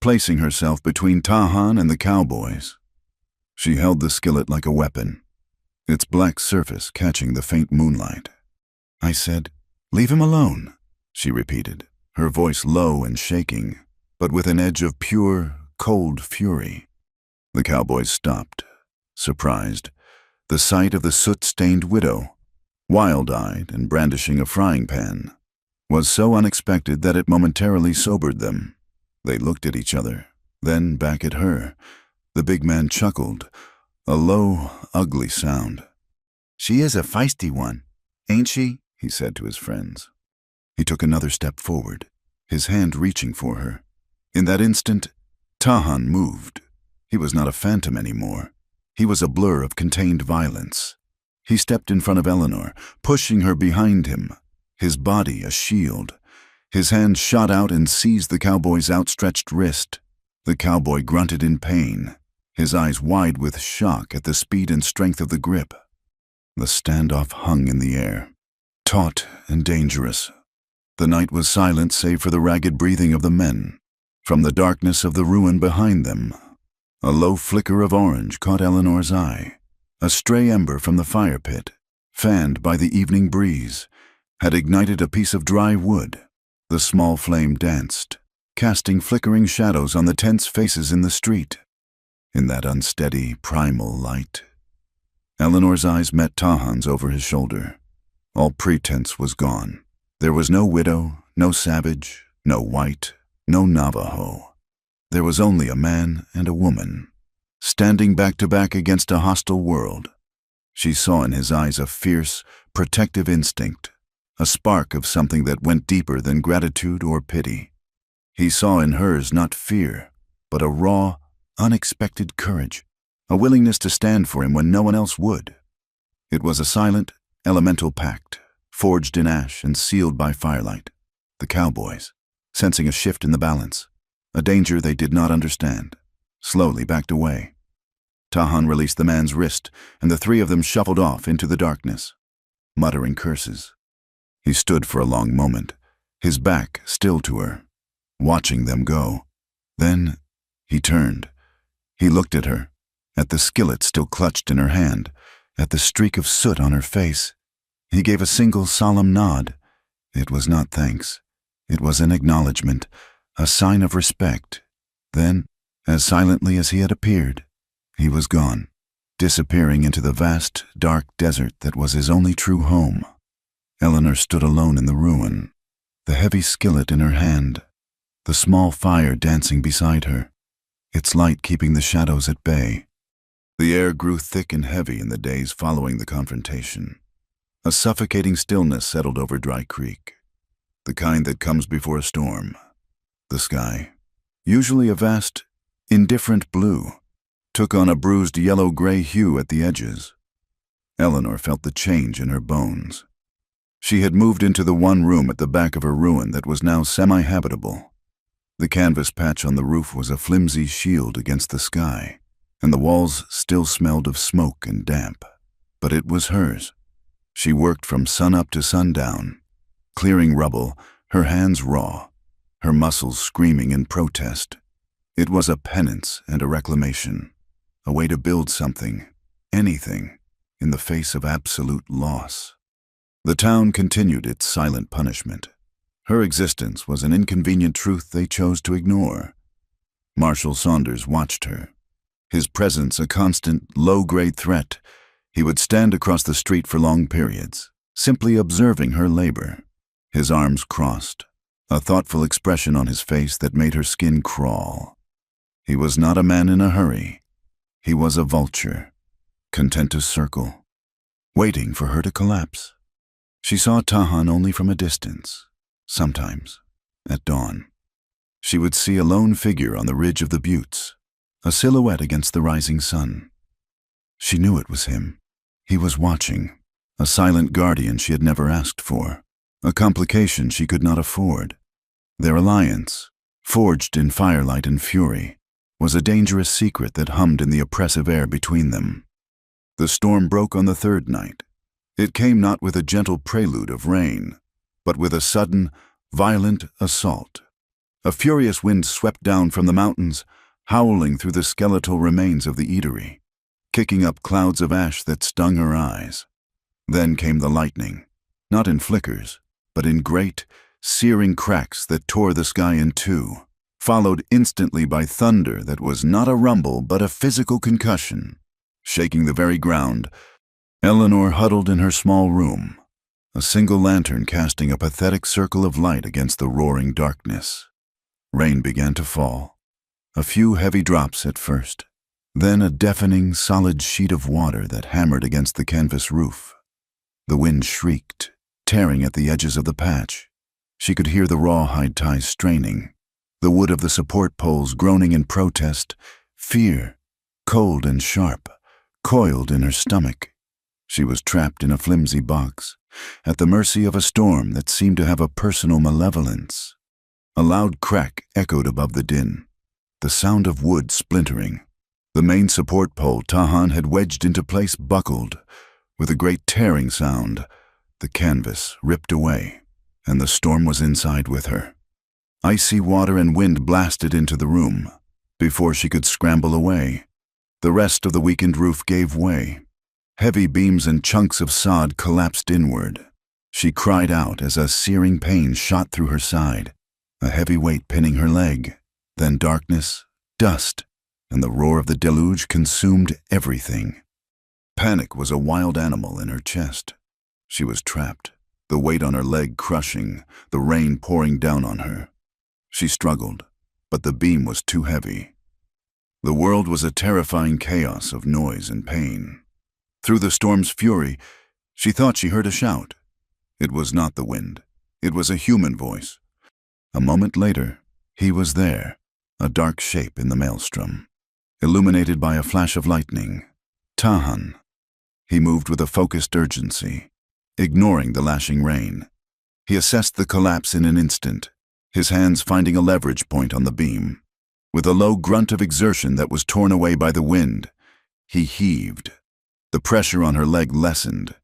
placing herself between Tahan and the cowboys. She held the skillet like a weapon, its black surface catching the faint moonlight. "I said, leave him alone," she repeated, her voice low and shaking, but with an edge of pure, cold fury. The cowboys stopped, surprised. The sight of the soot-stained widow, wild-eyed and brandishing a frying pan, was so unexpected that it momentarily sobered them. They looked at each other, then back at her. The big man chuckled, a low, ugly sound. "She is a feisty one, ain't she?" he said to his friends. He took another step forward, his hand reaching for her. In that instant, Tahan moved. He was not a phantom anymore. He was a blur of contained violence. He stepped in front of Eleanor, pushing her behind him, his body a shield. His hand shot out and seized the cowboy's outstretched wrist. The cowboy grunted in pain, his eyes wide with shock at the speed and strength of the grip. The standoff hung in the air, taut and dangerous. The night was silent save for the ragged breathing of the men. From the darkness of the ruin behind them, a low flicker of orange caught Eleanor's eye. A stray ember from the fire pit, fanned by the evening breeze, had ignited a piece of dry wood. The small flame danced, casting flickering shadows on the tense faces in the street. In that unsteady, primal light, Eleanor's eyes met Tahan's over his shoulder. All pretense was gone. There was no widow, no savage, no white, no Navajo. There was only a man and a woman, standing back to back against a hostile world. She saw in his eyes a fierce, protective instinct, a spark of something that went deeper than gratitude or pity. He saw in hers not fear, but a raw, unexpected courage, a willingness to stand for him when no one else would. It was a silent, elemental pact, forged in ash and sealed by firelight. The cowboys, sensing a shift in the balance, a danger they did not understand, slowly backed away. Tahan released the man's wrist, and the three of them shuffled off into the darkness, muttering curses. He stood for a long moment, his back still to her, watching them go. Then he turned. He looked at her, at the skillet still clutched in her hand, at the streak of soot on her face. He gave a single solemn nod. It was not thanks. It was an acknowledgement, a sign of respect. Then, as silently as he had appeared, he was gone, disappearing into the vast, dark desert that was his only true home. Eleanor stood alone in the ruin, the heavy skillet in her hand, the small fire dancing beside her, its light keeping the shadows at bay. The air grew thick and heavy in the days following the confrontation. A suffocating stillness settled over Dry Creek, the kind that comes before a storm. The sky, usually a vast, indifferent blue, took on a bruised yellow-gray hue at the edges. Eleanor felt the change in her bones. She had moved into the one room at the back of her ruin that was now semi-habitable. The canvas patch on the roof was a flimsy shield against the sky, and the walls still smelled of smoke and damp. But it was hers. She worked from sunup to sundown, clearing rubble, her hands raw, her muscles screaming in protest. It was a penance and a reclamation, a way to build something, anything, in the face of absolute loss. The town continued its silent punishment. Her existence was an inconvenient truth they chose to ignore. Marshal Saunders watched her. His presence a constant, low-grade threat. He would stand across the street for long periods, simply observing her labor. His arms crossed, a thoughtful expression on his face that made her skin crawl. He was not a man in a hurry. He was a vulture, content to circle, waiting for her to collapse. She saw Tahan only from a distance, sometimes, at dawn. She would see a lone figure on the ridge of the buttes, a silhouette against the rising sun. She knew it was him. He was watching, a silent guardian she had never asked for, a complication she could not afford. Their alliance, forged in firelight and fury, was a dangerous secret that hummed in the oppressive air between them. The storm broke on the third night. It came not with a gentle prelude of rain, but with a sudden, violent assault. A furious wind swept down from the mountains, howling through the skeletal remains of the eatery, kicking up clouds of ash that stung her eyes. Then came the lightning, not in flickers, but in great, searing cracks that tore the sky in two, followed instantly by thunder that was not a rumble but a physical concussion. Shaking the very ground, Eleanor huddled in her small room, a single lantern casting a pathetic circle of light against the roaring darkness. Rain began to fall, a few heavy drops at first, then a deafening, solid sheet of water that hammered against the canvas roof. The wind shrieked, tearing at the edges of the patch. She could hear the rawhide ties straining, the wood of the support poles groaning in protest, fear, cold and sharp, coiled in her stomach. She was trapped in a flimsy box, at the mercy of a storm that seemed to have a personal malevolence. A loud crack echoed above the din, the sound of wood splintering. The main support pole Tahan had wedged into place buckled. With a great tearing sound, the canvas ripped away, and the storm was inside with her. Icy water and wind blasted into the room. Before she could scramble away, the rest of the weakened roof gave way. Heavy beams and chunks of sod collapsed inward. She cried out as a searing pain shot through her side, a heavy weight pinning her leg. Then darkness, dust, and the roar of the deluge consumed everything. Panic was a wild animal in her chest. She was trapped, the weight on her leg crushing, the rain pouring down on her. She struggled, but the beam was too heavy. The world was a terrifying chaos of noise and pain. Through the storm's fury, she thought she heard a shout. It was not the wind. It was a human voice. A moment later, he was there, a dark shape in the maelstrom, illuminated by a flash of lightning. Tahan. He moved with a focused urgency, ignoring the lashing rain. He assessed the collapse in an instant, his hands finding a leverage point on the beam. With a low grunt of exertion that was torn away by the wind, he heaved. The pressure on her leg lessened.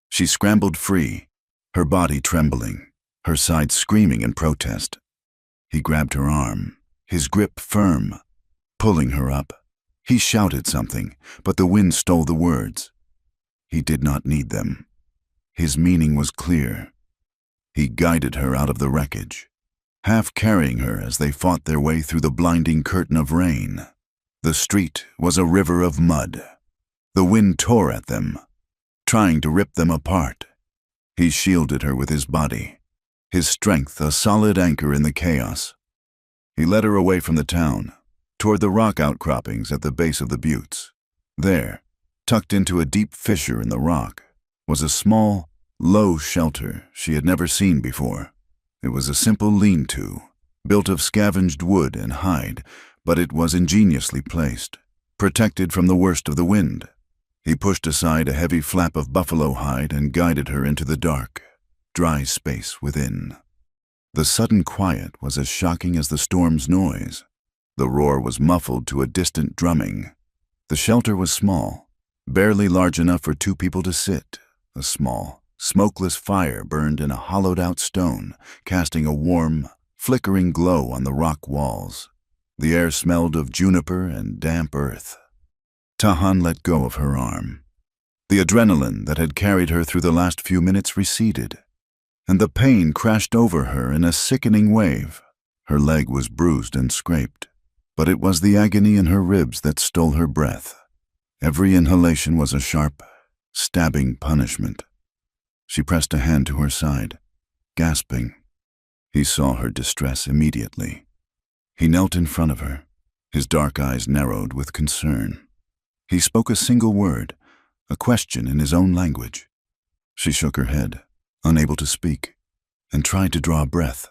She scrambled free, her body trembling, her side screaming in protest. He grabbed her arm, his grip firm, pulling her up. He shouted something, but the wind stole the words. He did not need them. His meaning was clear. He guided her out of the wreckage, half carrying her as they fought their way through the blinding curtain of rain. The street was a river of mud. The wind tore at them, trying to rip them apart. He shielded her with his body, his strength a solid anchor in the chaos. He led her away from the town, toward the rock outcroppings at the base of the buttes. There, tucked into a deep fissure in the rock, was a small, low shelter she had never seen before. It was a simple lean-to, built of scavenged wood and hide, but it was ingeniously placed, protected from the worst of the wind. He pushed aside a heavy flap of buffalo hide and guided her into the dark, dry space within. The sudden quiet was as shocking as the storm's noise. The roar was muffled to a distant drumming. The shelter was small, barely large enough for two people to sit. A small, smokeless fire burned in a hollowed-out stone, casting a warm, flickering glow on the rock walls. The air smelled of juniper and damp earth. Tahan let go of her arm. The adrenaline that had carried her through the last few minutes receded, and the pain crashed over her in a sickening wave. Her leg was bruised and scraped, but it was the agony in her ribs that stole her breath. Every inhalation was a sharp, stabbing punishment. She pressed a hand to her side, gasping. He saw her distress immediately. He knelt in front of her, his dark eyes narrowed with concern. He spoke a single word, a question in his own language. She shook her head, unable to speak, and tried to draw a breath.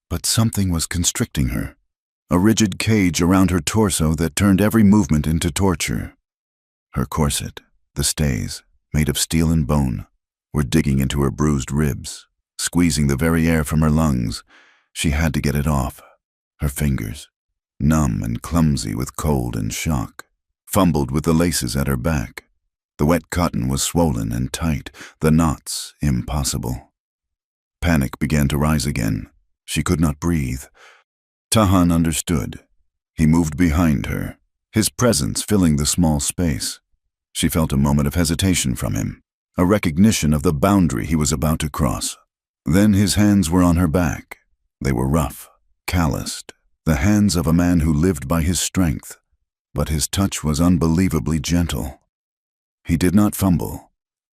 But something was constricting her, a rigid cage around her torso that turned every movement into torture. Her corset, the stays, made of steel and bone, were digging into her bruised ribs, squeezing the very air from her lungs. She had to get it off. Her fingers, numb and clumsy with cold and shock, fumbled with the laces at her back. The wet cotton was swollen and tight, the knots impossible. Panic began to rise again. She could not breathe. Tahan understood. He moved behind her, his presence filling the small space. She felt a moment of hesitation from him, a recognition of the boundary he was about to cross. Then his hands were on her back. They were rough, calloused, the hands of a man who lived by his strength, but his touch was unbelievably gentle. He did not fumble.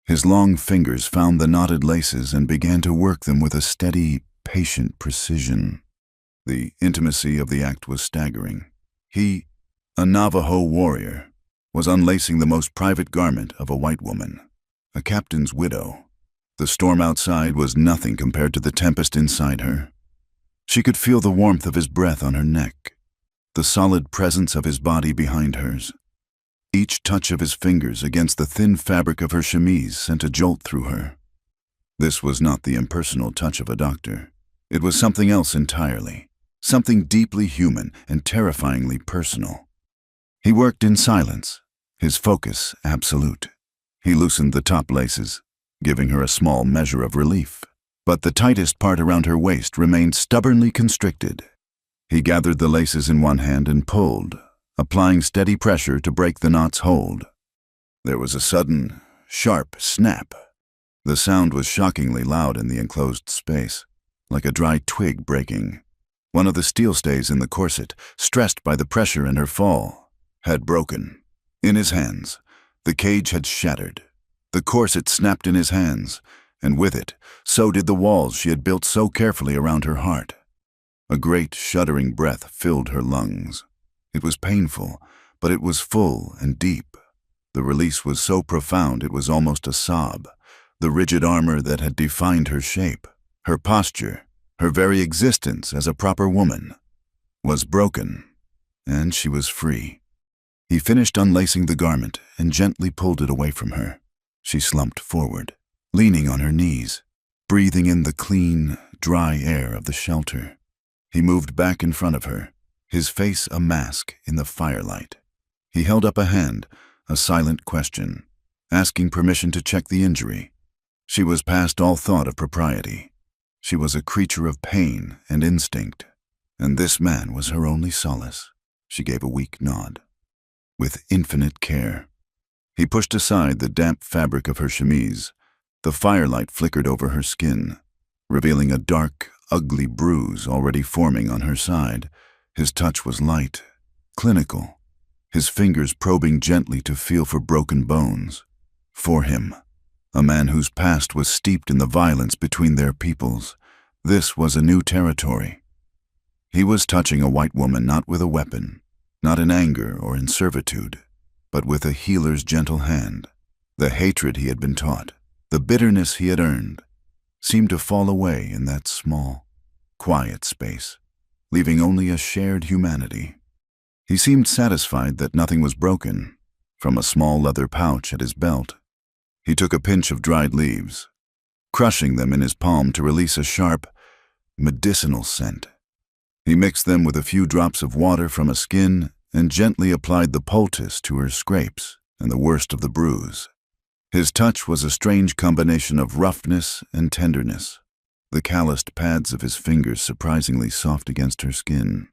His long fingers found the knotted laces and began to work them with a steady, patient precision. The intimacy of the act was staggering. He, a Navajo warrior, was unlacing the most private garment of a white woman, a captain's widow. The storm outside was nothing compared to the tempest inside her. She could feel the warmth of his breath on her neck, the solid presence of his body behind hers. Each touch of his fingers against the thin fabric of her chemise sent a jolt through her. This was not the impersonal touch of a doctor. It was something else entirely, something deeply human and terrifyingly personal. He worked in silence, his focus absolute. He loosened the top laces, giving her a small measure of relief, but the tightest part around her waist remained stubbornly constricted. He gathered the laces in one hand and pulled, applying steady pressure to break the knot's hold. There was a sudden, sharp snap. The sound was shockingly loud in the enclosed space, like a dry twig breaking. One of the steel stays in the corset, stressed by the pressure in her fall, had broken. In his hands, the cage had shattered. The corset snapped in his hands, and with it, so did the walls she had built so carefully around her heart. A great, shuddering breath filled her lungs. It was painful, but it was full and deep. The release was so profound it was almost a sob. The rigid armor that had defined her shape, her posture, her very existence as a proper woman, was broken, and she was free. He finished unlacing the garment and gently pulled it away from her. She slumped forward, leaning on her knees, breathing in the clean, dry air of the shelter. He moved back in front of her, his face a mask in the firelight. He held up a hand, a silent question, asking permission to check the injury. She was past all thought of propriety. She was a creature of pain and instinct, and this man was her only solace. She gave a weak nod. With infinite care, he pushed aside the damp fabric of her chemise. The firelight flickered over her skin, revealing a dark, ugly bruise already forming on her side. His touch was light, clinical, his fingers probing gently to feel for broken bones. For him, a man whose past was steeped in the violence between their peoples, this was a new territory. He was touching a white woman not with a weapon, not in anger or in servitude, but with a healer's gentle hand. The hatred he had been taught, the bitterness he had earned, seemed to fall away in that small, quiet space, leaving only a shared humanity. He seemed satisfied that nothing was broken. From a small leather pouch at his belt, he took a pinch of dried leaves, crushing them in his palm to release a sharp, medicinal scent. He mixed them with a few drops of water from a skin and gently applied the poultice to her scrapes and the worst of the bruise. His touch was a strange combination of roughness and tenderness, the calloused pads of his fingers surprisingly soft against her skin.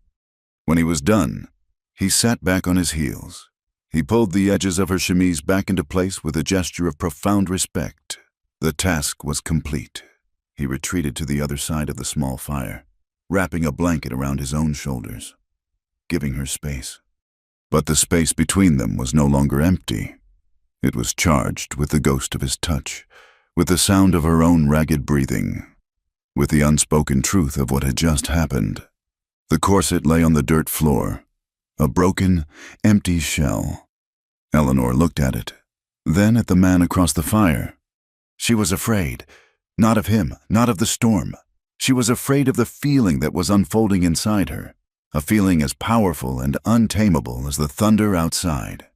When he was done, he sat back on his heels, He pulled the edges of her chemise back into place with a gesture of profound respect. The task was complete. He retreated to the other side of the small fire, wrapping a blanket around his own shoulders, giving her space. But the space between them was no longer empty. It was charged with the ghost of his touch, with the sound of her own ragged breathing, with the unspoken truth of what had just happened. The corset lay on the dirt floor, a broken, empty shell. Eleanor looked at it, then at the man across the fire. She was afraid, not of him, not of the storm. She was afraid of the feeling that was unfolding inside her, a feeling as powerful and untamable as the thunder outside.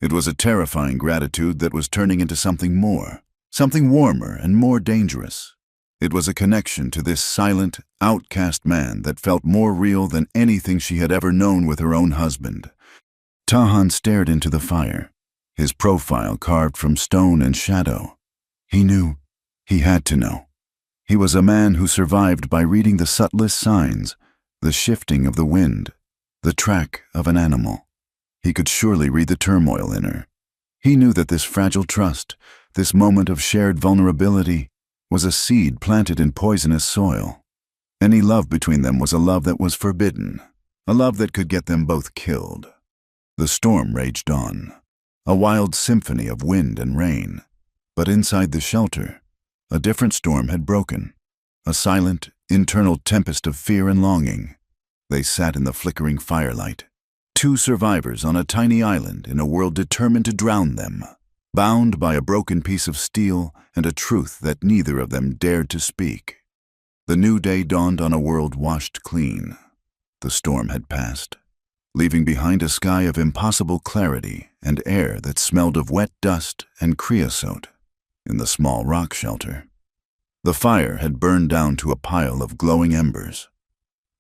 It was a terrifying gratitude that was turning into something more, something warmer and more dangerous. It was a connection to this silent, outcast man that felt more real than anything she had ever known with her own husband. Tahan stared into the fire, his profile carved from stone and shadow. He knew. He had to know. He was a man who survived by reading the subtlest signs, the shifting of the wind, the track of an animal. He could surely read the turmoil in her. He knew that this fragile trust, this moment of shared vulnerability, was a seed planted in poisonous soil. Any love between them was a love that was forbidden, a love that could get them both killed. The storm raged on, a wild symphony of wind and rain. But inside the shelter, a different storm had broken, a silent, internal tempest of fear and longing. They sat in the flickering firelight, two survivors on a tiny island in a world determined to drown them, bound by a broken piece of steel and a truth that neither of them dared to speak. The new day dawned on a world washed clean. The storm had passed, leaving behind a sky of impossible clarity and air that smelled of wet dust and creosote. In the small rock shelter, the fire had burned down to a pile of glowing embers.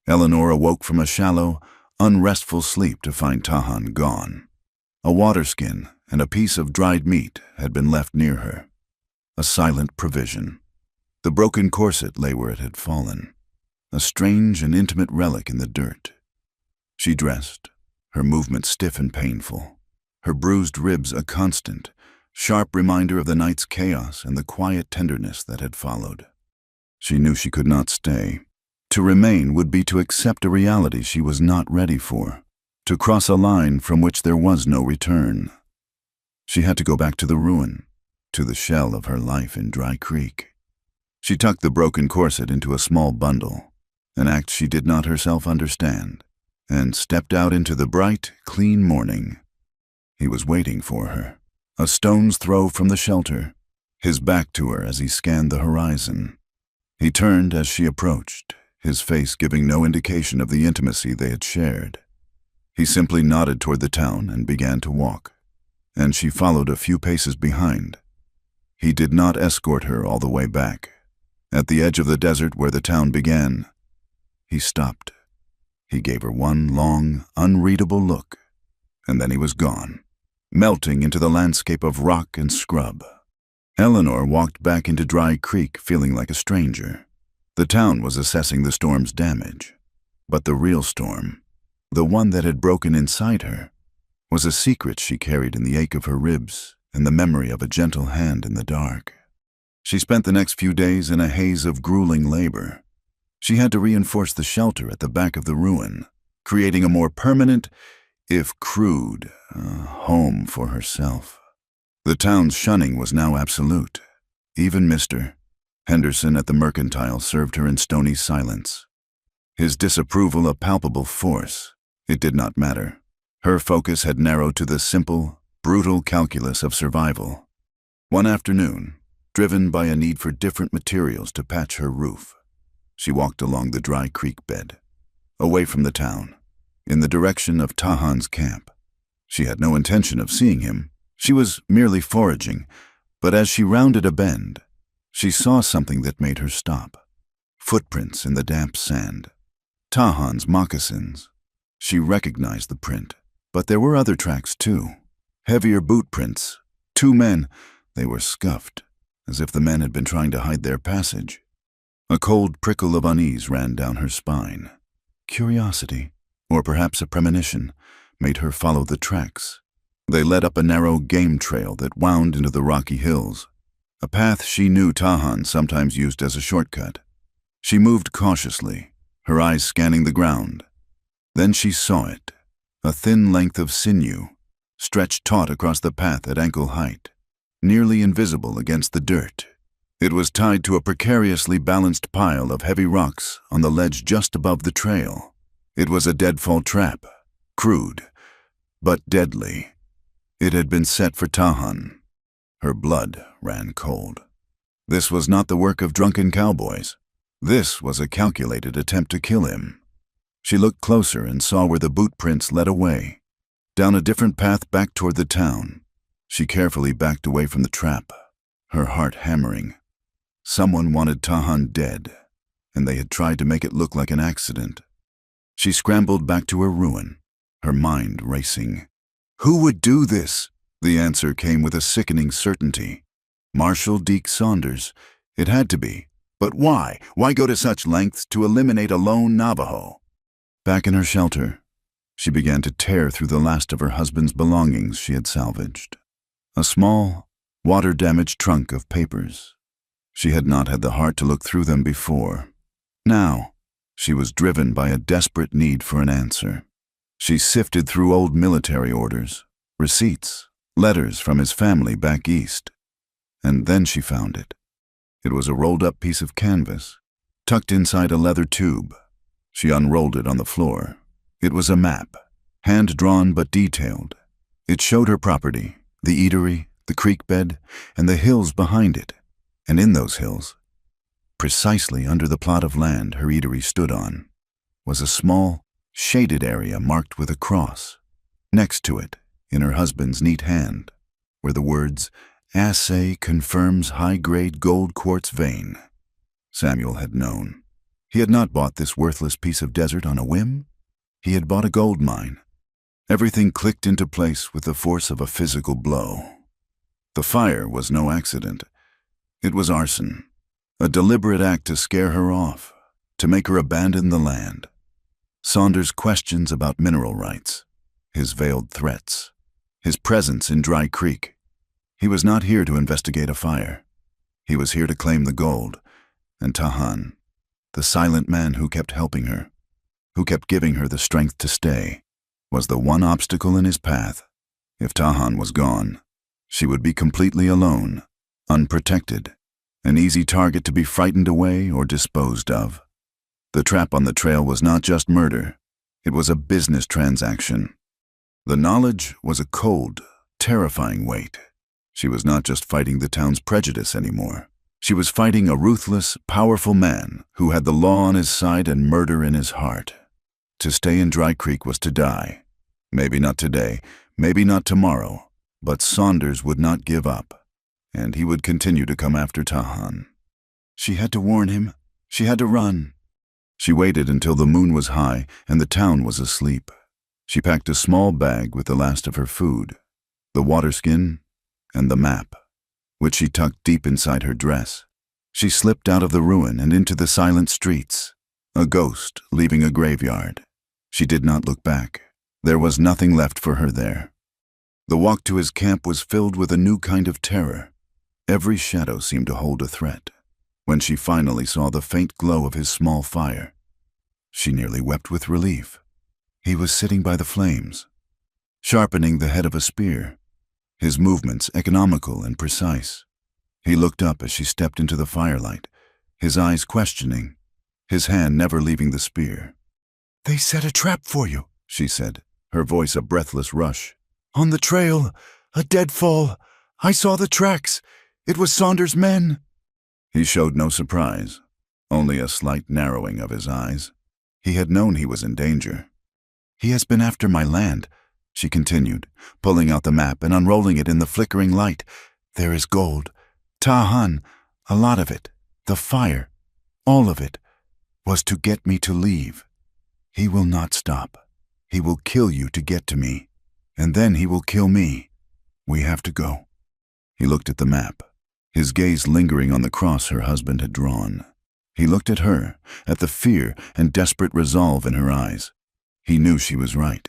Eleanor awoke from a shallow, unrestful sleep to find Tahan gone. A water skin and a piece of dried meat had been left near her, a silent provision. The broken corset lay where it had fallen, a strange and intimate relic in the dirt. She dressed, her movements stiff and painful, her bruised ribs a constant, sharp reminder of the night's chaos and the quiet tenderness that had followed. She knew she could not stay. To remain would be to accept a reality she was not ready for, to cross a line from which there was no return. She had to go back to the ruin, to the shell of her life in Dry Creek. She tucked the broken corset into a small bundle, an act she did not herself understand, and stepped out into the bright, clean morning. He was waiting for her, a stone's throw from the shelter, his back to her as he scanned the horizon. He turned as she approached, his face giving no indication of the intimacy they had shared. He simply nodded toward the town and began to walk, and she followed a few paces behind. He did not escort her all the way back. At the edge of the desert where the town began, he stopped. He gave her one long, unreadable look, and then he was gone, melting into the landscape of rock and scrub. Eleanor walked back into Dry Creek feeling like a stranger. The town was assessing the storm's damage, but the real storm, the one that had broken inside her, was a secret she carried in the ache of her ribs and the memory of a gentle hand in the dark. She spent the next few days in a haze of grueling labor. She had to reinforce the shelter at the back of the ruin, creating a more permanent, if crude, home for herself. The town's shunning was now absolute. Even Mr. Henderson at the Mercantile served her in stony silence. His disapproval a palpable force. It did not matter. Her focus had narrowed to the simple, brutal calculus of survival. One afternoon, driven by a need for different materials to patch her roof, she walked along the Dry Creek bed, away from the town, in the direction of Tahan's camp. She had no intention of seeing him. She was merely foraging, but as she rounded a bend, she saw something that made her stop. Footprints in the damp sand. Tahan's moccasins. She recognized the print, but there were other tracks too. Heavier boot prints. Two men. They were scuffed, as if the men had been trying to hide their passage. A cold prickle of unease ran down her spine. Curiosity, or perhaps a premonition, made her follow the tracks. They led up a narrow game trail that wound into the rocky hills, a path she knew Tahan sometimes used as a shortcut. She moved cautiously, her eyes scanning the ground. Then she saw it, a thin length of sinew, stretched taut across the path at ankle height, nearly invisible against the dirt. It was tied to a precariously balanced pile of heavy rocks on the ledge just above the trail. It was a deadfall trap, crude, but deadly. It had been set for Tahan. Her blood ran cold. This was not the work of drunken cowboys. This was a calculated attempt to kill him. She looked closer and saw where the boot prints led away, down a different path back toward the town. She carefully backed away from the trap, her heart hammering. Someone wanted Tahan dead, and they had tried to make it look like an accident. She scrambled back to her ruin, her mind racing. Who would do this? The answer came with a sickening certainty. Marshal Deke Saunders. It had to be. But why? Why go to such lengths to eliminate a lone Navajo? Back in her shelter, she began to tear through the last of her husband's belongings she had salvaged. A small, water-damaged trunk of papers. She had not had the heart to look through them before. Now, she was driven by a desperate need for an answer. She sifted through old military orders, receipts, letters from his family back east. And then she found it. It was a rolled-up piece of canvas, tucked inside a leather tube. She unrolled it on the floor. It was a map, hand-drawn but detailed. It showed her property, the eatery, the creek bed, and the hills behind it. And in those hills, precisely under the plot of land her eatery stood on, was a small, shaded area marked with a cross. Next to it, in her husband's neat hand, were the words, "Assay confirms high-grade gold quartz vein." Samuel had known. He had not bought this worthless piece of desert on a whim. He had bought a gold mine. Everything clicked into place with the force of a physical blow. The fire was no accident. It was arson, a deliberate act to scare her off, to make her abandon the land. Saunders' questions about mineral rights, his veiled threats, his presence in Dry Creek. He was not here to investigate a fire. He was here to claim the gold, and Tahan, the silent man who kept helping her, who kept giving her the strength to stay, was the one obstacle in his path. If Tahan was gone, she would be completely alone, unprotected, an easy target to be frightened away or disposed of. The trap on the trail was not just murder. It was a business transaction. The knowledge was a cold, terrifying weight. She was not just fighting the town's prejudice anymore. She was fighting a ruthless, powerful man who had the law on his side and murder in his heart. To stay in Dry Creek was to die. Maybe not today, maybe not tomorrow, but Saunders would not give up, and he would continue to come after Tahan. She had to warn him. She had to run. She waited until the moon was high and the town was asleep. She packed a small bag with the last of her food, the water skin, and the map, which she tucked deep inside her dress. She slipped out of the ruin and into the silent streets, a ghost leaving a graveyard. She did not look back. There was nothing left for her there. The walk to his camp was filled with a new kind of terror. Every shadow seemed to hold a threat. When she finally saw the faint glow of his small fire, she nearly wept with relief. He was sitting by the flames, sharpening the head of a spear, his movements economical and precise. He looked up as she stepped into the firelight, his eyes questioning, his hand never leaving the spear. "They set a trap for you," she said, her voice a breathless rush. "On the trail, a deadfall. I saw the tracks. It was Saunders' men." He showed no surprise, only a slight narrowing of his eyes. He had known he was in danger. "He has been after my land," she continued, pulling out the map and unrolling it in the flickering light. "There is gold. Tahan, a lot of it, the fire, all of it, was to get me to leave. He will not stop. He will kill you to get to me, and then he will kill me. We have to go." He looked at the map, his gaze lingering on the cross her husband had drawn. He looked at her, at the fear and desperate resolve in her eyes. He knew she was right.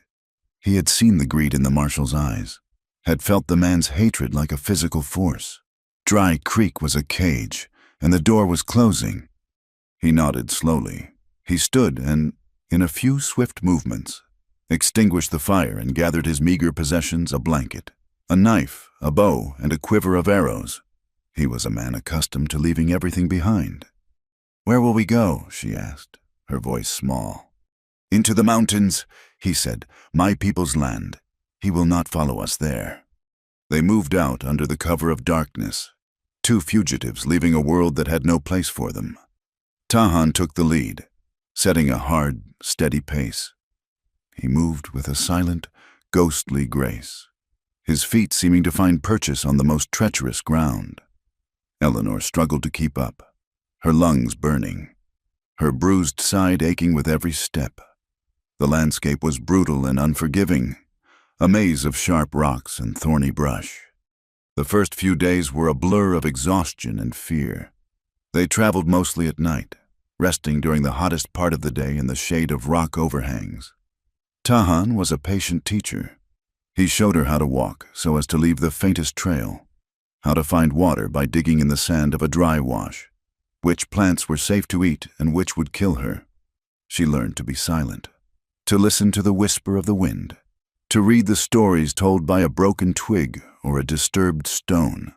He had seen the greed in the marshal's eyes. had felt the man's hatred like a physical force. Dry Creek was a cage, and the door was closing. He nodded slowly. He stood and, in a few swift movements, extinguished the fire and gathered his meager possessions, a blanket, a knife, a bow, and a quiver of arrows. He was a man accustomed to leaving everything behind. "Where will we go?" she asked, her voice small. "Into the mountains," he said, "my people's land. He will not follow us there." They moved out under the cover of darkness, two fugitives leaving a world that had no place for them. Tahan took the lead, setting a hard, steady pace. He moved with a silent, ghostly grace, his feet seeming to find purchase on the most treacherous ground. Eleanor struggled to keep up, her lungs burning, her bruised side aching with every step. The landscape was brutal and unforgiving, a maze of sharp rocks and thorny brush. The first few days were a blur of exhaustion and fear. They traveled mostly at night, resting during the hottest part of the day in the shade of rock overhangs. Tahan was a patient teacher. He showed her how to walk so as to leave the faintest trail, how to find water by digging in the sand of a dry wash, which plants were safe to eat and which would kill her. She learned to be silent, to listen to the whisper of the wind, to read the stories told by a broken twig or a disturbed stone.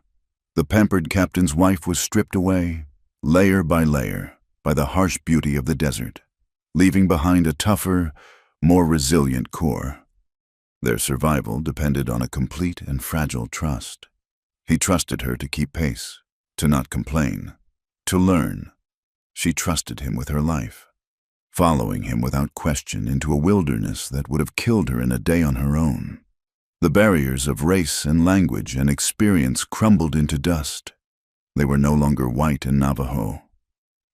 The pampered captain's wife was stripped away, layer by layer, by the harsh beauty of the desert, leaving behind a tougher, more resilient core. Their survival depended on a complete and fragile trust. He trusted her to keep pace, to not complain, to learn. She trusted him with her life, following him without question into a wilderness that would have killed her in a day on her own. The barriers of race and language and experience crumbled into dust. They were no longer white and Navajo.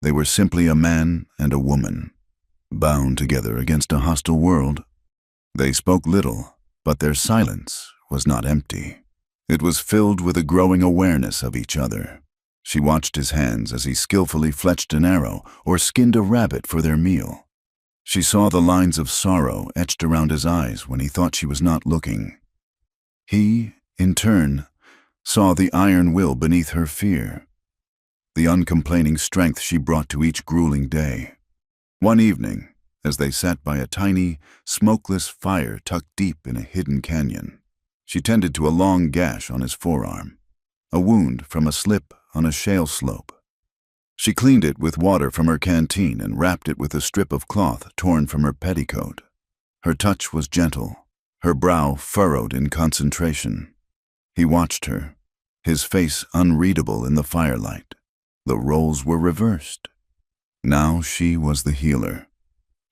They were simply a man and a woman, bound together against a hostile world. They spoke little, but their silence was not empty. It was filled with a growing awareness of each other. She watched his hands as he skillfully fletched an arrow or skinned a rabbit for their meal. She saw the lines of sorrow etched around his eyes when he thought she was not looking. He, in turn, saw the iron will beneath her fear, the uncomplaining strength she brought to each grueling day. One evening, as they sat by a tiny, smokeless fire tucked deep in a hidden canyon, she tended to a long gash on his forearm, a wound from a slip on a shale slope. She cleaned it with water from her canteen and wrapped it with a strip of cloth torn from her petticoat. Her touch was gentle, her brow furrowed in concentration. He watched her, his face unreadable in the firelight. The roles were reversed. Now she was the healer,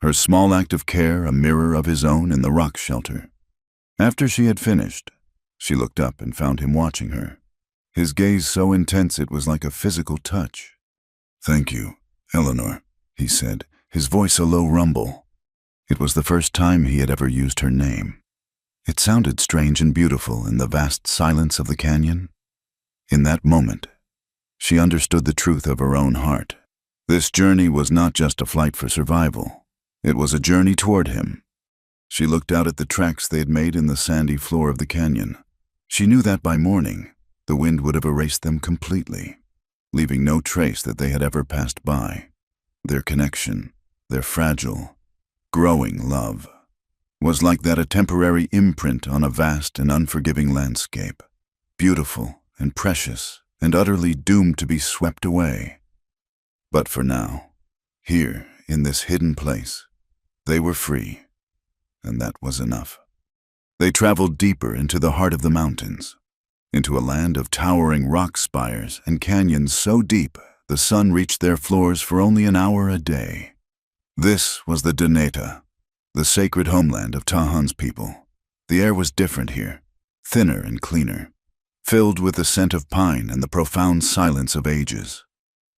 her small act of care a mirror of his own in the rock shelter. After she had finished, she looked up and found him watching her, his gaze so intense it was like a physical touch. "Thank you, Eleanor," he said, his voice a low rumble. It was the first time he had ever used her name. It sounded strange and beautiful in the vast silence of the canyon. In that moment, she understood the truth of her own heart. This journey was not just a flight for survival. It was a journey toward him. She looked out at the tracks they had made in the sandy floor of the canyon. She knew that by morning, the wind would have erased them completely, leaving no trace that they had ever passed by. Their connection, their fragile, growing love, was like that a temporary imprint on a vast and unforgiving landscape, beautiful and precious and utterly doomed to be swept away. But for now, here, in this hidden place, they were free, and that was enough. They traveled deeper into the heart of the mountains, into a land of towering rock spires and canyons so deep the sun reached their floors for only an hour a day. This was the Deneta, the sacred homeland of Tahan's people. The air was different here, thinner and cleaner, filled with the scent of pine and the profound silence of ages.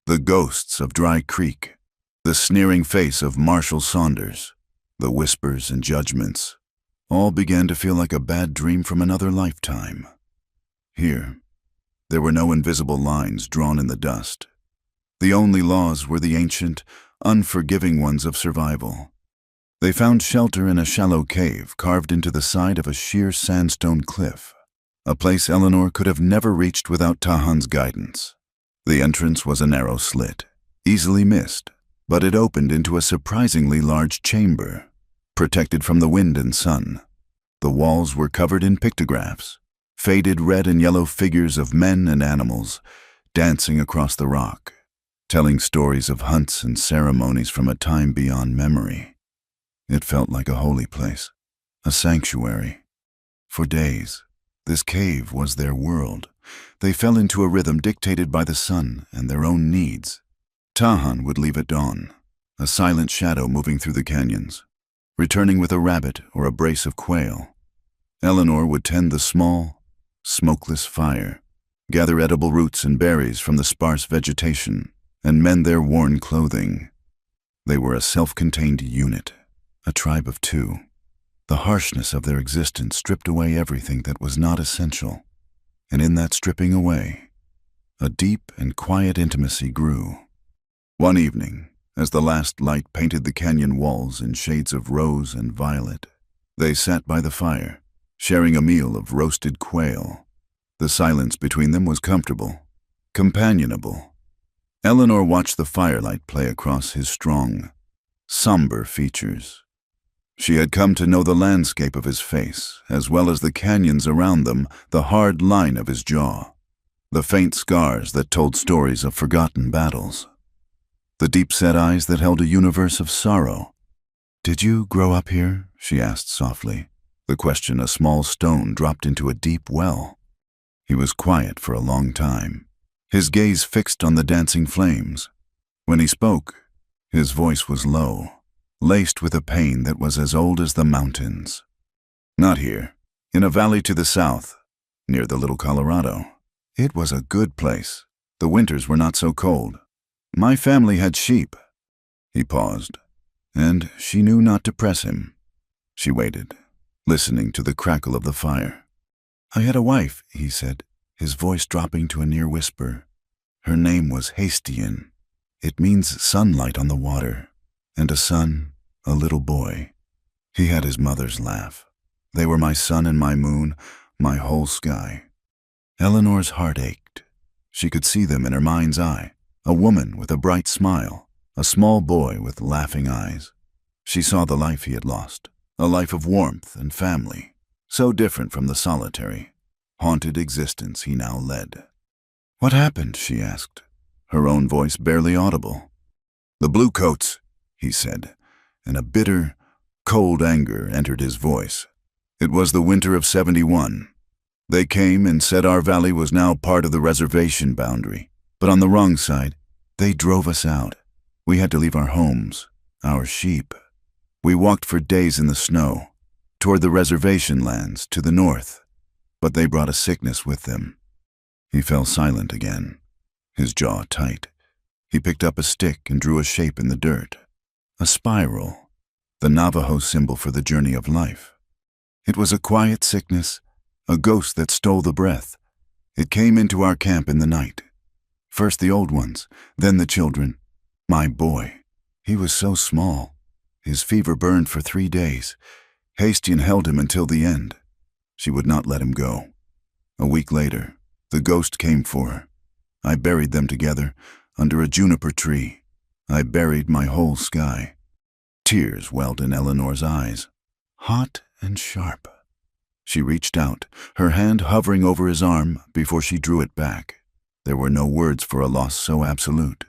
The ghosts of Dry Creek, the sneering face of Marshall Saunders, the whispers and judgments, all began to feel like a bad dream from another lifetime. Here, there were no invisible lines drawn in the dust. The only laws were the ancient, unforgiving ones of survival. They found shelter in a shallow cave carved into the side of a sheer sandstone cliff. a place Eleanor could have never reached without Tahan's guidance. The entrance was a narrow slit, easily missed, but it opened into a surprisingly large chamber, protected from the wind and sun. The walls were covered in pictographs, faded red and yellow figures of men and animals dancing across the rock, telling stories of hunts and ceremonies from a time beyond memory. It felt like a holy place, a sanctuary. For days, this cave was their world. They fell into a rhythm dictated by the sun and their own needs. Tahan would leave at dawn, a silent shadow moving through the canyons, returning with a rabbit or a brace of quail. Eleanor would tend the small, smokeless fire, gather edible roots and berries from the sparse vegetation, and mend their worn clothing. They were a self-contained unit, a tribe of two. The harshness of their existence stripped away everything that was not essential, and in that stripping away, a deep and quiet intimacy grew. One evening, as the last light painted the canyon walls in shades of rose and violet, they sat by the fire, sharing a meal of roasted quail. The silence between them was comfortable, companionable. Eleanor watched the firelight play across his strong, somber features. She had come to know the landscape of his face, as well as the canyons around them, the hard line of his jaw, the faint scars that told stories of forgotten battles, the deep-set eyes that held a universe of sorrow. "Did you grow up here?" she asked softly, the question a small stone dropped into a deep well. He was quiet for a long time, his gaze fixed on the dancing flames. When he spoke, his voice was low, laced with a pain that was as old as the mountains. "Not here. In a valley to the south, near the Little Colorado. It was a good place. The winters were not so cold. My family had sheep." He paused, and she knew not to press him. She waited, listening to the crackle of the fire. "I had a wife," he said, his voice dropping to a near whisper. "Her name was Hastian. It means sunlight on the water, and a son, a little boy." He had his mother's laugh. They were my sun and my moon, my whole sky. Eleanor's heart ached. She could see them in her mind's eye, a woman with a bright smile, a small boy with laughing eyes. She saw the life he had lost, a life of warmth and family, so different from the solitary, haunted existence he now led. "What happened?" she asked, her own voice barely audible. "The bluecoats," he said, and a bitter, cold anger entered his voice. "It was the winter of 71. They came and said our valley was now part of the reservation boundary, but on the wrong side, they drove us out. We had to leave our homes, our sheep. We walked for days in the snow, toward the reservation lands to the north, but they brought a sickness with them." He fell silent again, his jaw tight. He picked up a stick and drew a shape in the dirt. A spiral, the Navajo symbol for the journey of life. It was a quiet sickness, a ghost that stole the breath. It came into our camp in the night. First the old ones, then the children. My boy, he was so small. His fever burned for 3 days. Hastian held him until the end. She would not let him go. A week later, the ghost came for her. I buried them together under a juniper tree. I buried my whole sky. Tears welled in Eleanor's eyes, hot and sharp. She reached out, her hand hovering over his arm before she drew it back. There were no words for a loss so absolute.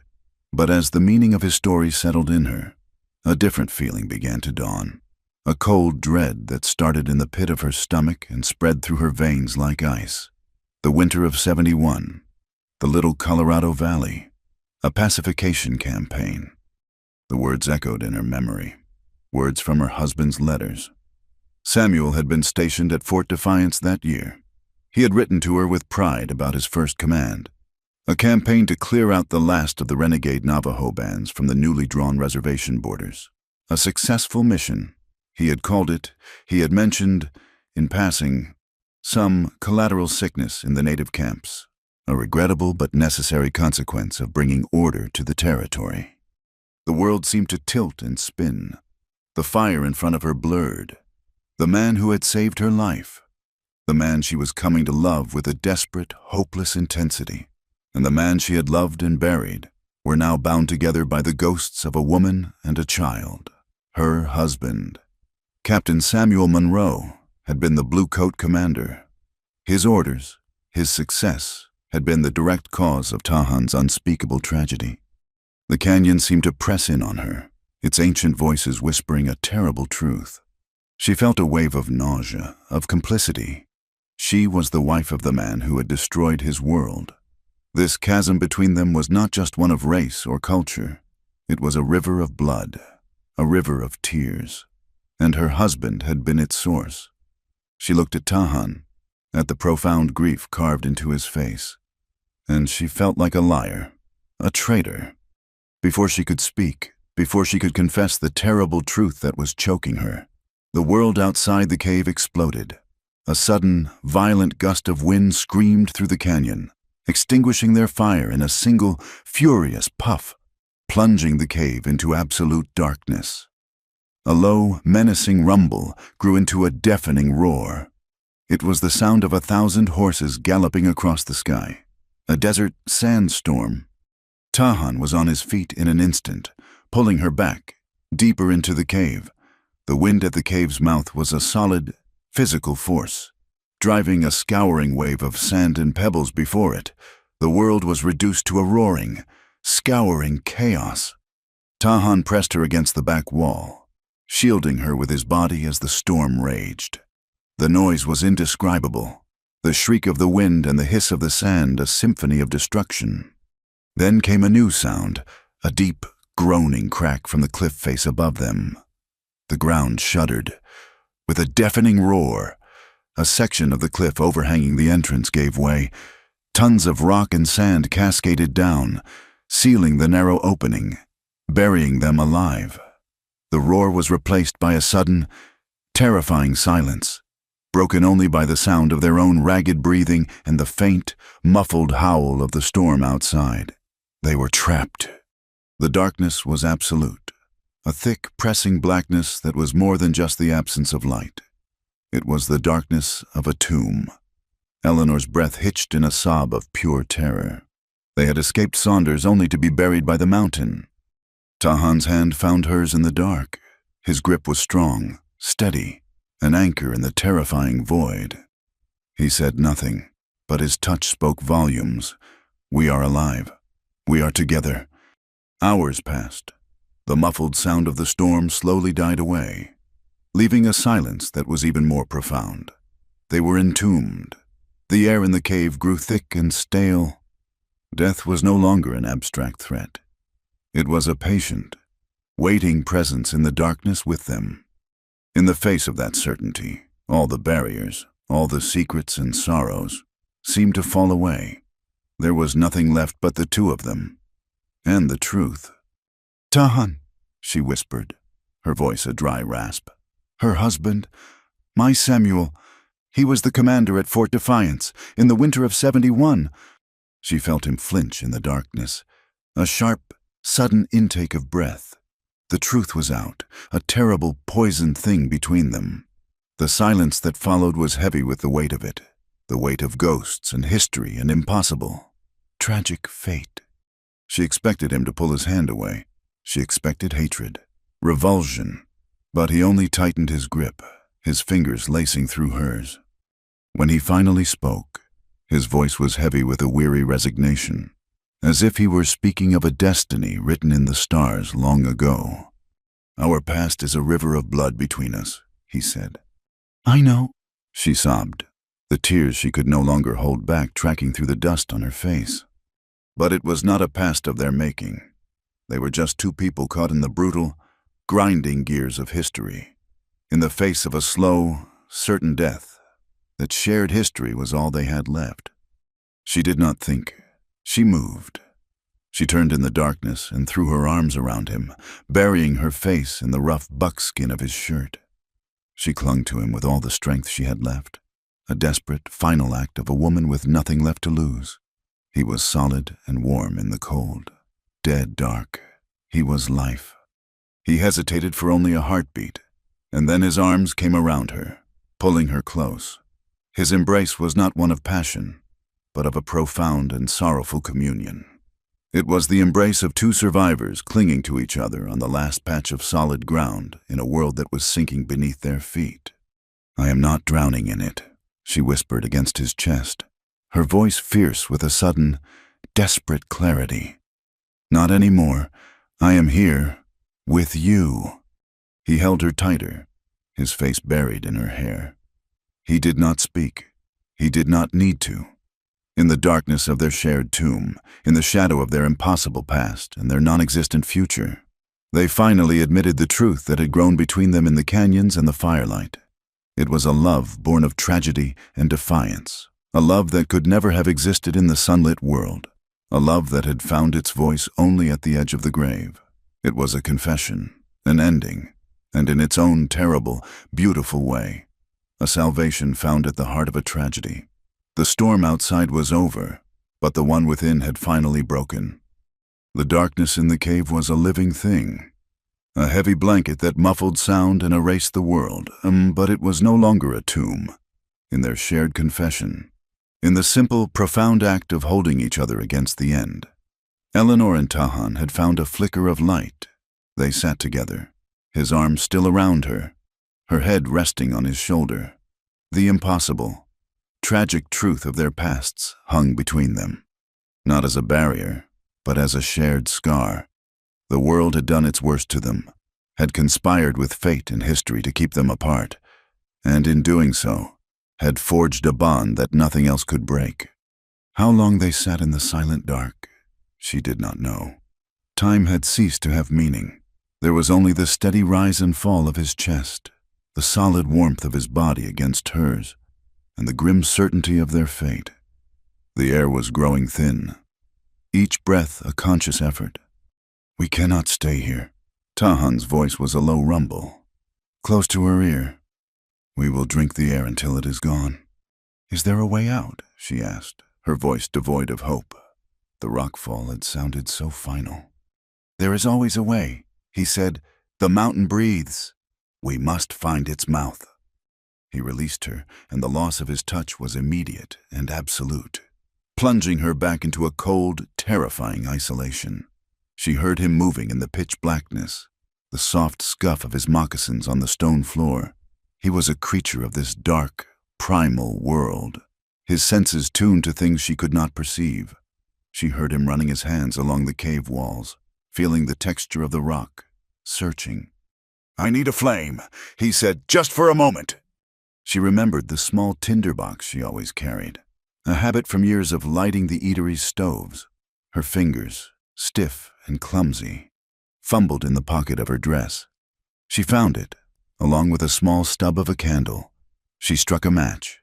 But as the meaning of his story settled in her, a different feeling began to dawn. A cold dread that started in the pit of her stomach and spread through her veins like ice. The winter of 71, the Little Colorado Valley, a pacification campaign. The words echoed in her memory, words from her husband's letters. Samuel had been stationed at Fort Defiance that year. He had written to her with pride about his first command, a campaign to clear out the last of the renegade Navajo bands from the newly drawn reservation borders. A successful mission, he had called it. He had mentioned, in passing, some collateral sickness in the native camps, a regrettable but necessary consequence of bringing order to the territory. The world seemed to tilt and spin. The fire in front of her blurred. The man who had saved her life, the man she was coming to love with a desperate, hopeless intensity, and the man she had loved and buried were now bound together by the ghosts of a woman and a child, her husband. Captain Samuel Monroe had been the Blue Coat commander. His orders, his success, had been the direct cause of Tahan's unspeakable tragedy. The canyon seemed to press in on her, its ancient voices whispering a terrible truth. She felt a wave of nausea, of complicity. She was the wife of the man who had destroyed his world. This chasm between them was not just one of race or culture. It was a river of blood, a river of tears, and her husband had been its source. She looked at Tahan, at the profound grief carved into his face, and she felt like a liar, a traitor. Before she could speak, before she could confess the terrible truth that was choking her, the world outside the cave exploded. A sudden, violent gust of wind screamed through the canyon, extinguishing their fire in a single, furious puff, plunging the cave into absolute darkness. A low, menacing rumble grew into a deafening roar. It was the sound of 1,000 horses galloping across the sky, a desert sandstorm. Tahan was on his feet in an instant, pulling her back, deeper into the cave. The wind at the cave's mouth was a solid, physical force, driving a scouring wave of sand and pebbles before it. The world was reduced to a roaring, scouring chaos. Tahan pressed her against the back wall, shielding her with his body as the storm raged. The noise was indescribable, the shriek of the wind and the hiss of the sand a symphony of destruction. Then came a new sound, a deep, groaning crack from the cliff face above them. The ground shuddered. With a deafening roar, a section of the cliff overhanging the entrance gave way. Tons of rock and sand cascaded down, sealing the narrow opening, burying them alive. The roar was replaced by a sudden, terrifying silence, broken only by the sound of their own ragged breathing and the faint, muffled howl of the storm outside. They were trapped. The darkness was absolute, a thick, pressing blackness that was more than just the absence of light. It was the darkness of a tomb. Eleanor's breath hitched in a sob of pure terror. They had escaped Saunders only to be buried by the mountain. Tahan's hand found hers in the dark. His grip was strong, steady, an anchor in the terrifying void. He said nothing, but his touch spoke volumes. We are alive. We are together. Hours passed. The muffled sound of the storm slowly died away, leaving a silence that was even more profound. They were entombed. The air in the cave grew thick and stale. Death was no longer an abstract threat. It was a patient, waiting presence in the darkness with them. In the face of that certainty, all the barriers, all the secrets and sorrows, seemed to fall away. There was nothing left but the two of them, and the truth. "Tahan," she whispered, her voice a dry rasp. "Her husband, my Samuel, he was the commander at Fort Defiance in the winter of '71. She felt him flinch in the darkness, a sharp, sudden intake of breath. The truth was out, a terrible, poisoned thing between them. The silence that followed was heavy with the weight of it, the weight of ghosts and history and impossible, tragic fate. She expected him to pull his hand away. She expected hatred, revulsion, but he only tightened his grip, his fingers lacing through hers. When he finally spoke, his voice was heavy with a weary resignation, as if he were speaking of a destiny written in the stars long ago. "Our past is a river of blood between us," he said. "I know," she sobbed, the tears she could no longer hold back tracking through the dust on her face. But it was not a past of their making. They were just two people caught in the brutal, grinding gears of history, in the face of a slow, certain death. That shared history was all they had left. She did not think. She moved. She turned in the darkness and threw her arms around him, burying her face in the rough buckskin of his shirt. She clung to him with all the strength she had left, a desperate, final act of a woman with nothing left to lose. He was solid and warm in the cold, dead dark. He was life. He hesitated for only a heartbeat, and then his arms came around her, pulling her close. His embrace was not one of passion, but of a profound and sorrowful communion. It was the embrace of two survivors clinging to each other on the last patch of solid ground in a world that was sinking beneath their feet. "I am not drowning in it," she whispered against his chest, her voice fierce with a sudden, desperate clarity. "Not anymore. I am here, with you." He held her tighter, his face buried in her hair. He did not speak. He did not need to. In the darkness of their shared tomb, in the shadow of their impossible past and their non-existent future, they finally admitted the truth that had grown between them in the canyons and the firelight. It was a love born of tragedy and defiance, a love that could never have existed in the sunlit world, a love that had found its voice only at the edge of the grave. It was a confession, an ending, and in its own terrible, beautiful way, a salvation found at the heart of a tragedy. The storm outside was over, but the one within had finally broken. The darkness in the cave was a living thing, a heavy blanket that muffled sound and erased the world, but it was no longer a tomb. In their shared confession, in the simple, profound act of holding each other against the end, Eleanor and Tahan had found a flicker of light. They sat together, his arms still around her, her head resting on his shoulder. The impossible, tragic truth of their pasts hung between them, not as a barrier, but as a shared scar. The world had done its worst to them, had conspired with fate and history to keep them apart, and in doing so, had forged a bond that nothing else could break. How long they sat in the silent dark, she did not know. Time had ceased to have meaning. There was only the steady rise and fall of his chest, the solid warmth of his body against hers, and the grim certainty of their fate. The air was growing thin, each breath a conscious effort. "We cannot stay here." Tahan's voice was a low rumble, close to her ear. "We will drink the air until it is gone." "Is there a way out?" she asked, her voice devoid of hope. The rockfall had sounded so final. "There is always a way," he said. "The mountain breathes. We must find its mouth." He released her, and the loss of his touch was immediate and absolute, plunging her back into a cold, terrifying isolation. She heard him moving in the pitch blackness, the soft scuff of his moccasins on the stone floor. He was a creature of this dark, primal world, his senses tuned to things she could not perceive. She heard him running his hands along the cave walls, feeling the texture of the rock, searching. "I need a flame," he said, "just for a moment." She remembered the small tinderbox she always carried, a habit from years of lighting the eatery's stoves. Her fingers, stiff and clumsy, fumbled in the pocket of her dress. She found it, along with a small stub of a candle. She struck a match.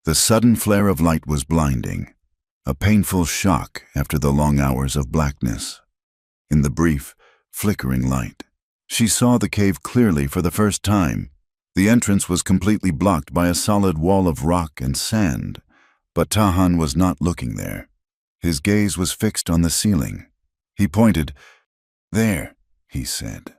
The sudden flare of light was blinding, a painful shock after the long hours of blackness. In the brief, flickering light, she saw the cave clearly for the first time. The entrance was completely blocked by a solid wall of rock and sand, but Tahan was not looking there. His gaze was fixed on the ceiling. He pointed. "There," he said.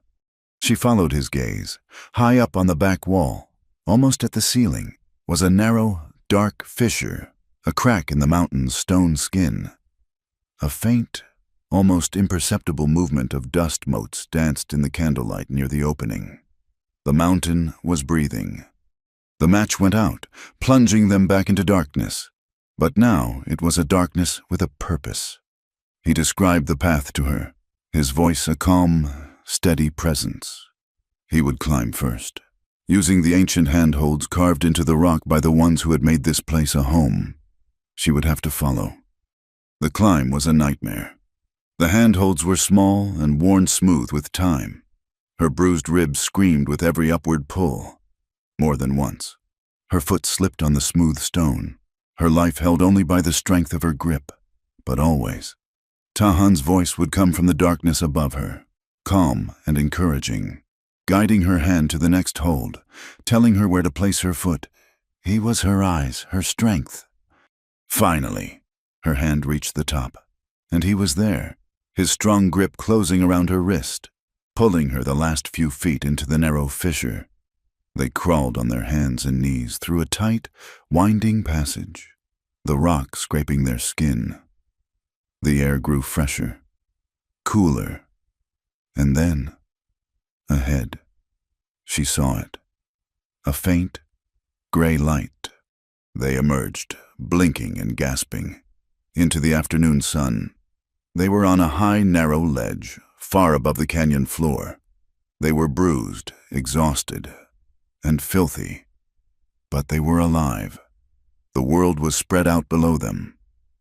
She followed his gaze. High up on the back wall, almost at the ceiling, was a narrow, dark fissure, a crack in the mountain's stone skin. A faint, almost imperceptible movement of dust motes danced in the candlelight near the opening. The mountain was breathing. The match went out, plunging them back into darkness. But now it was a darkness with a purpose. He described the path to her, his voice a calm, steady presence. He would climb first, using the ancient handholds carved into the rock by the ones who had made this place a home. She would have to follow. The climb was a nightmare. The handholds were small and worn smooth with time. Her bruised ribs screamed with every upward pull. More than once, her foot slipped on the smooth stone, her life held only by the strength of her grip. But always, Tahan's voice would come from the darkness above her, calm and encouraging, guiding her hand to the next hold, telling her where to place her foot. He was her eyes, her strength. Finally, her hand reached the top, and he was there, his strong grip closing around her wrist, pulling her the last few feet into the narrow fissure. They crawled on their hands and knees through a tight, winding passage, the rock scraping their skin. The air grew fresher, cooler, and then, ahead, she saw it. A faint, gray light. They emerged, blinking and gasping, into the afternoon sun. They were on a high, narrow ledge, far above the canyon floor. They were bruised, exhausted, and filthy, but they were alive. The world was spread out below them,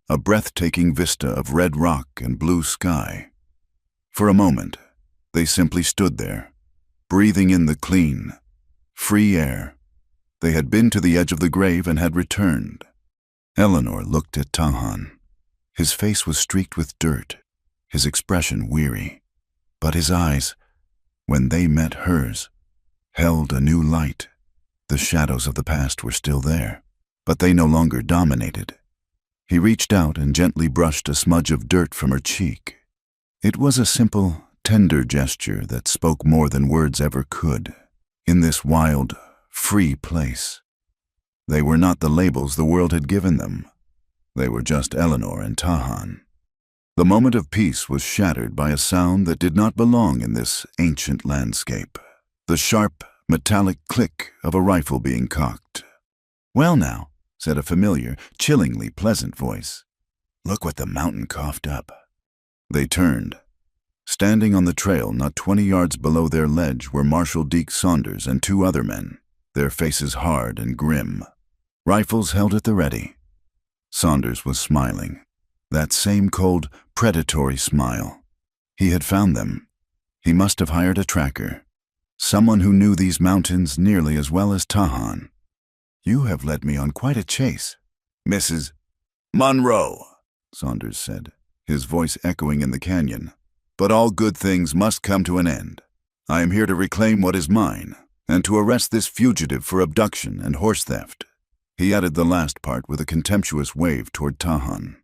a breathtaking vista of red rock and blue sky. For a moment, they simply stood there, breathing in the clean, free air. They had been to the edge of the grave and had returned. Eleanor looked at Tahan. His face was streaked with dirt, his expression weary, but his eyes, when they met hers, held a new light. The shadows of the past were still there, but they no longer dominated. He reached out and gently brushed a smudge of dirt from her cheek. It was a simple, tender gesture that spoke more than words ever could. In this wild, free place, they were not the labels the world had given them. They were just Eleanor and Tahan. The moment of peace was shattered by a sound that did not belong in this ancient landscape. The sharp, metallic click of a rifle being cocked. "Well now," said a familiar, chillingly pleasant voice. "Look what the mountain coughed up." They turned. Standing on the trail not 20 yards below their ledge were Marshal Deke Saunders and 2 other men, their faces hard and grim, rifles held at the ready. Saunders was smiling, that same cold, predatory smile. He had found them. He must have hired a tracker, someone who knew these mountains nearly as well as Tahan. "You have led me on quite a chase, Mrs. Monroe," Saunders said, his voice echoing in the canyon. "But all good things must come to an end. I am here to reclaim what is mine, and to arrest this fugitive for abduction and horse theft." He added the last part with a contemptuous wave toward Tahan.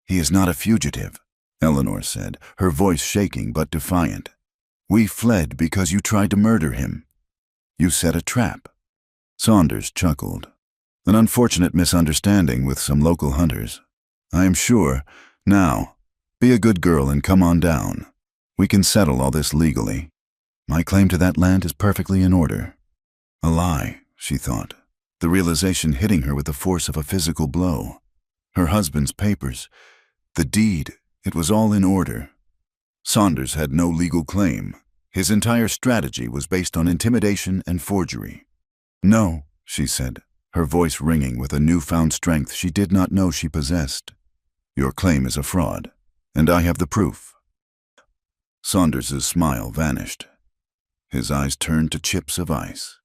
"He is not a fugitive," Eleanor said, her voice shaking but defiant. "We fled because you tried to murder him. You set a trap." Saunders chuckled. "An unfortunate misunderstanding with some local hunters. I am sure. Now, be a good girl and come on down. We can settle all this legally. My claim to that land is perfectly in order." A lie, she thought, the realization hitting her with the force of a physical blow. Her husband's papers, the deed, it was all in order. Saunders had no legal claim. His entire strategy was based on intimidation and forgery. "No," she said, her voice ringing with a newfound strength she did not know she possessed. "Your claim is a fraud, and I have the proof." Saunders's smile vanished. His eyes turned to chips of ice.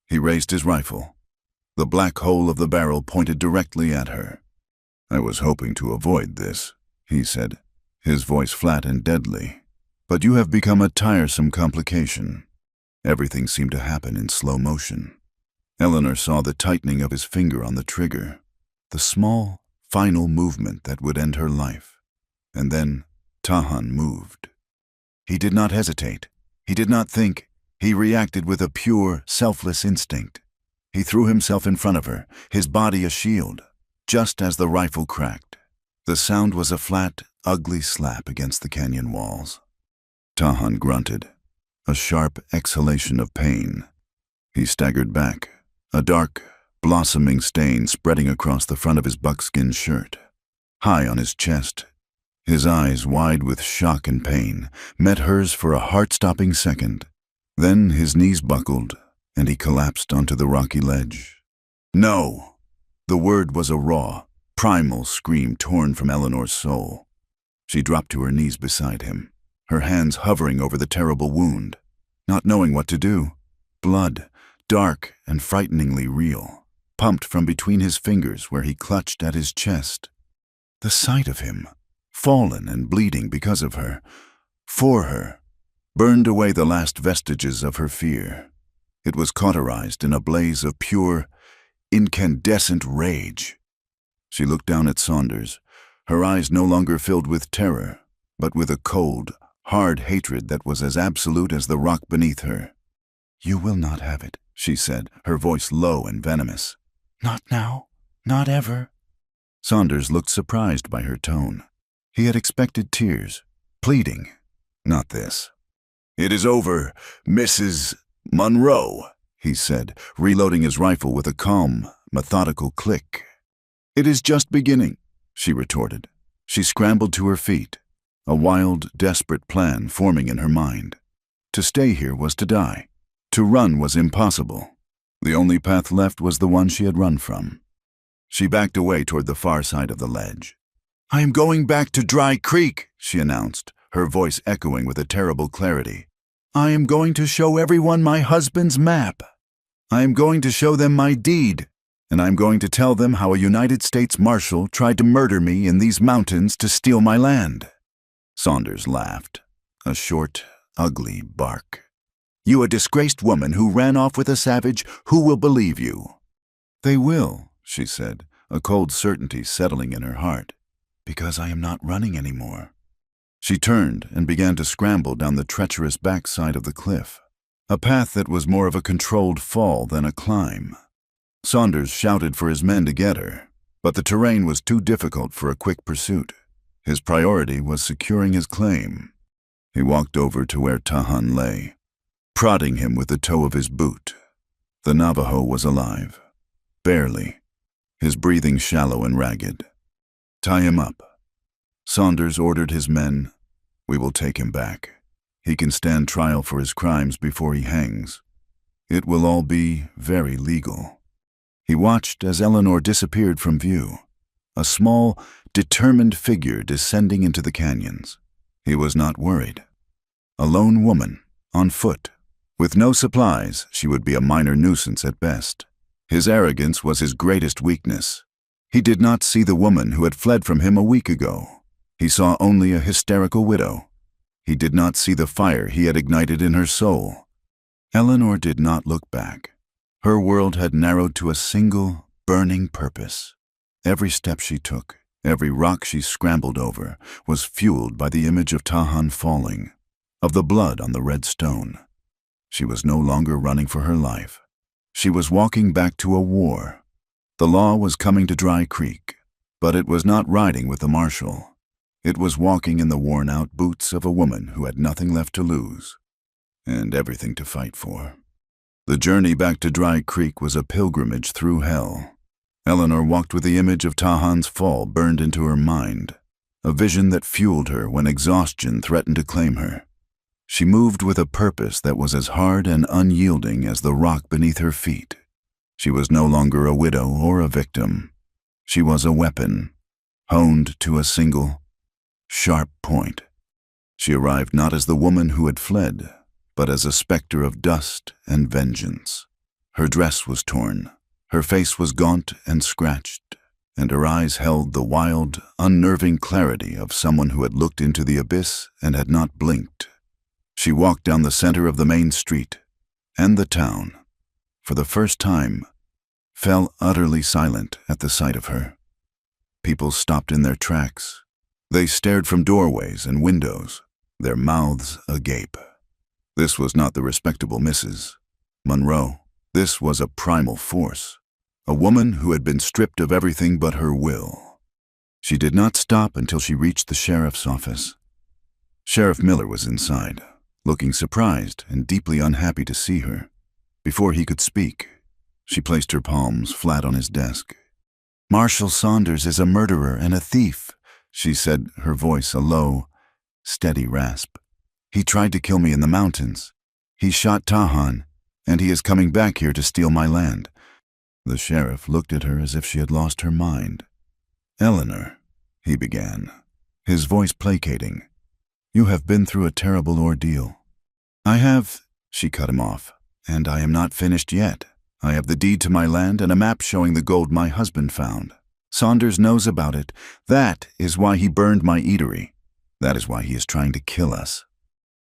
He raised his rifle. The black hole of the barrel pointed directly at her. "I was hoping to avoid this," he said, his voice flat and deadly. "But you have become a tiresome complication." Everything seemed to happen in slow motion. Eleanor saw the tightening of his finger on the trigger, the small, final movement that would end her life. And then Tahan moved. He did not hesitate. He did not think. He reacted with a pure, selfless instinct. He threw himself in front of her, his body a shield, just as the rifle cracked. The sound was a flat, ugly slap against the canyon walls. Tahan grunted, a sharp exhalation of pain. He staggered back, a dark, blossoming stain spreading across the front of his buckskin shirt. High on his chest, his eyes wide with shock and pain, met hers for a heart-stopping second. Then his knees buckled, and he collapsed onto the rocky ledge. "No!" The word was a raw, primal scream torn from Eleanor's soul. She dropped to her knees beside him, her hands hovering over the terrible wound, not knowing what to do. Blood, dark and frighteningly real, pumped from between his fingers where he clutched at his chest. The sight of him, fallen and bleeding because of her, for her, burned away the last vestiges of her fear. It was cauterized in a blaze of pure, incandescent rage. She looked down at Saunders, her eyes no longer filled with terror, but with a cold, hard hatred that was as absolute as the rock beneath her. "You will not have it," she said, her voice low and venomous. Not now. Not ever. Saunders looked surprised by her tone. He had expected tears, pleading. Not this. "It is over, Mrs. Monroe," he said, reloading his rifle with a calm, methodical click. "It is just beginning," she retorted. She scrambled to her feet, a wild, desperate plan forming in her mind. To stay here was to die. To run was impossible. The only path left was the one she had run from. She backed away toward the far side of the ledge. "I am going back to Dry Creek," she announced, her voice echoing with a terrible clarity. "I am going to show everyone my husband's map. I am going to show them my deed, and I am going to tell them how a United States Marshal tried to murder me in these mountains to steal my land." Saunders laughed, a short, ugly bark. "You a disgraced woman who ran off with a savage, who will believe you?" "They will," she said, a cold certainty settling in her heart, "because I am not running anymore." She turned and began to scramble down the treacherous backside of the cliff, a path that was more of a controlled fall than a climb. Saunders shouted for his men to get her, but the terrain was too difficult for a quick pursuit. His priority was securing his claim. He walked over to where Tahan lay, prodding him with the toe of his boot. The Navajo was alive, barely, his breathing shallow and ragged. "Tie him up." Saunders ordered his men. "We will take him back. He can stand trial for his crimes before he hangs. It will all be very legal." He watched as Eleanor disappeared from view, a small, determined figure descending into the canyons. He was not worried. A lone woman, on foot. With no supplies, she would be a minor nuisance at best. His arrogance was his greatest weakness. He did not see the woman who had fled from him a week ago. He saw only a hysterical widow. He did not see the fire he had ignited in her soul. Eleanor did not look back. Her world had narrowed to a single, burning purpose. Every step she took, every rock she scrambled over, was fueled by the image of Tahan falling, of the blood on the red stone. She was no longer running for her life. She was walking back to a war. The law was coming to Dry Creek, but it was not riding with the marshal. It was walking in the worn-out boots of a woman who had nothing left to lose, and everything to fight for. The journey back to Dry Creek was a pilgrimage through hell. Eleanor walked with the image of Tahan's fall burned into her mind, a vision that fueled her when exhaustion threatened to claim her. She moved with a purpose that was as hard and unyielding as the rock beneath her feet. She was no longer a widow or a victim. She was a weapon, honed to a single, sharp point. She arrived not as the woman who had fled, but as a specter of dust and vengeance. Her dress was torn, her face was gaunt and scratched, and her eyes held the wild, unnerving clarity of someone who had looked into the abyss and had not blinked. She walked down the center of the main street, and the town, for the first time, fell utterly silent at the sight of her. People stopped in their tracks. They stared from doorways and windows, their mouths agape. This was not the respectable Mrs. Monroe. This was a primal force, a woman who had been stripped of everything but her will. She did not stop until she reached the sheriff's office. Sheriff Miller was inside, looking surprised and deeply unhappy to see her. Before he could speak, she placed her palms flat on his desk. "Marshal Saunders is a murderer and a thief," she said, her voice a low, steady rasp. "He tried to kill me in the mountains. He shot Tahan, and he is coming back here to steal my land." The sheriff looked at her as if she had lost her mind. "Eleanor," he began, his voice placating, "you have been through a terrible ordeal." "I have," she cut him off, "and I am not finished yet. I have the deed to my land and a map showing the gold my husband found. Saunders knows about it. That is why he burned my eatery. That is why he is trying to kill us."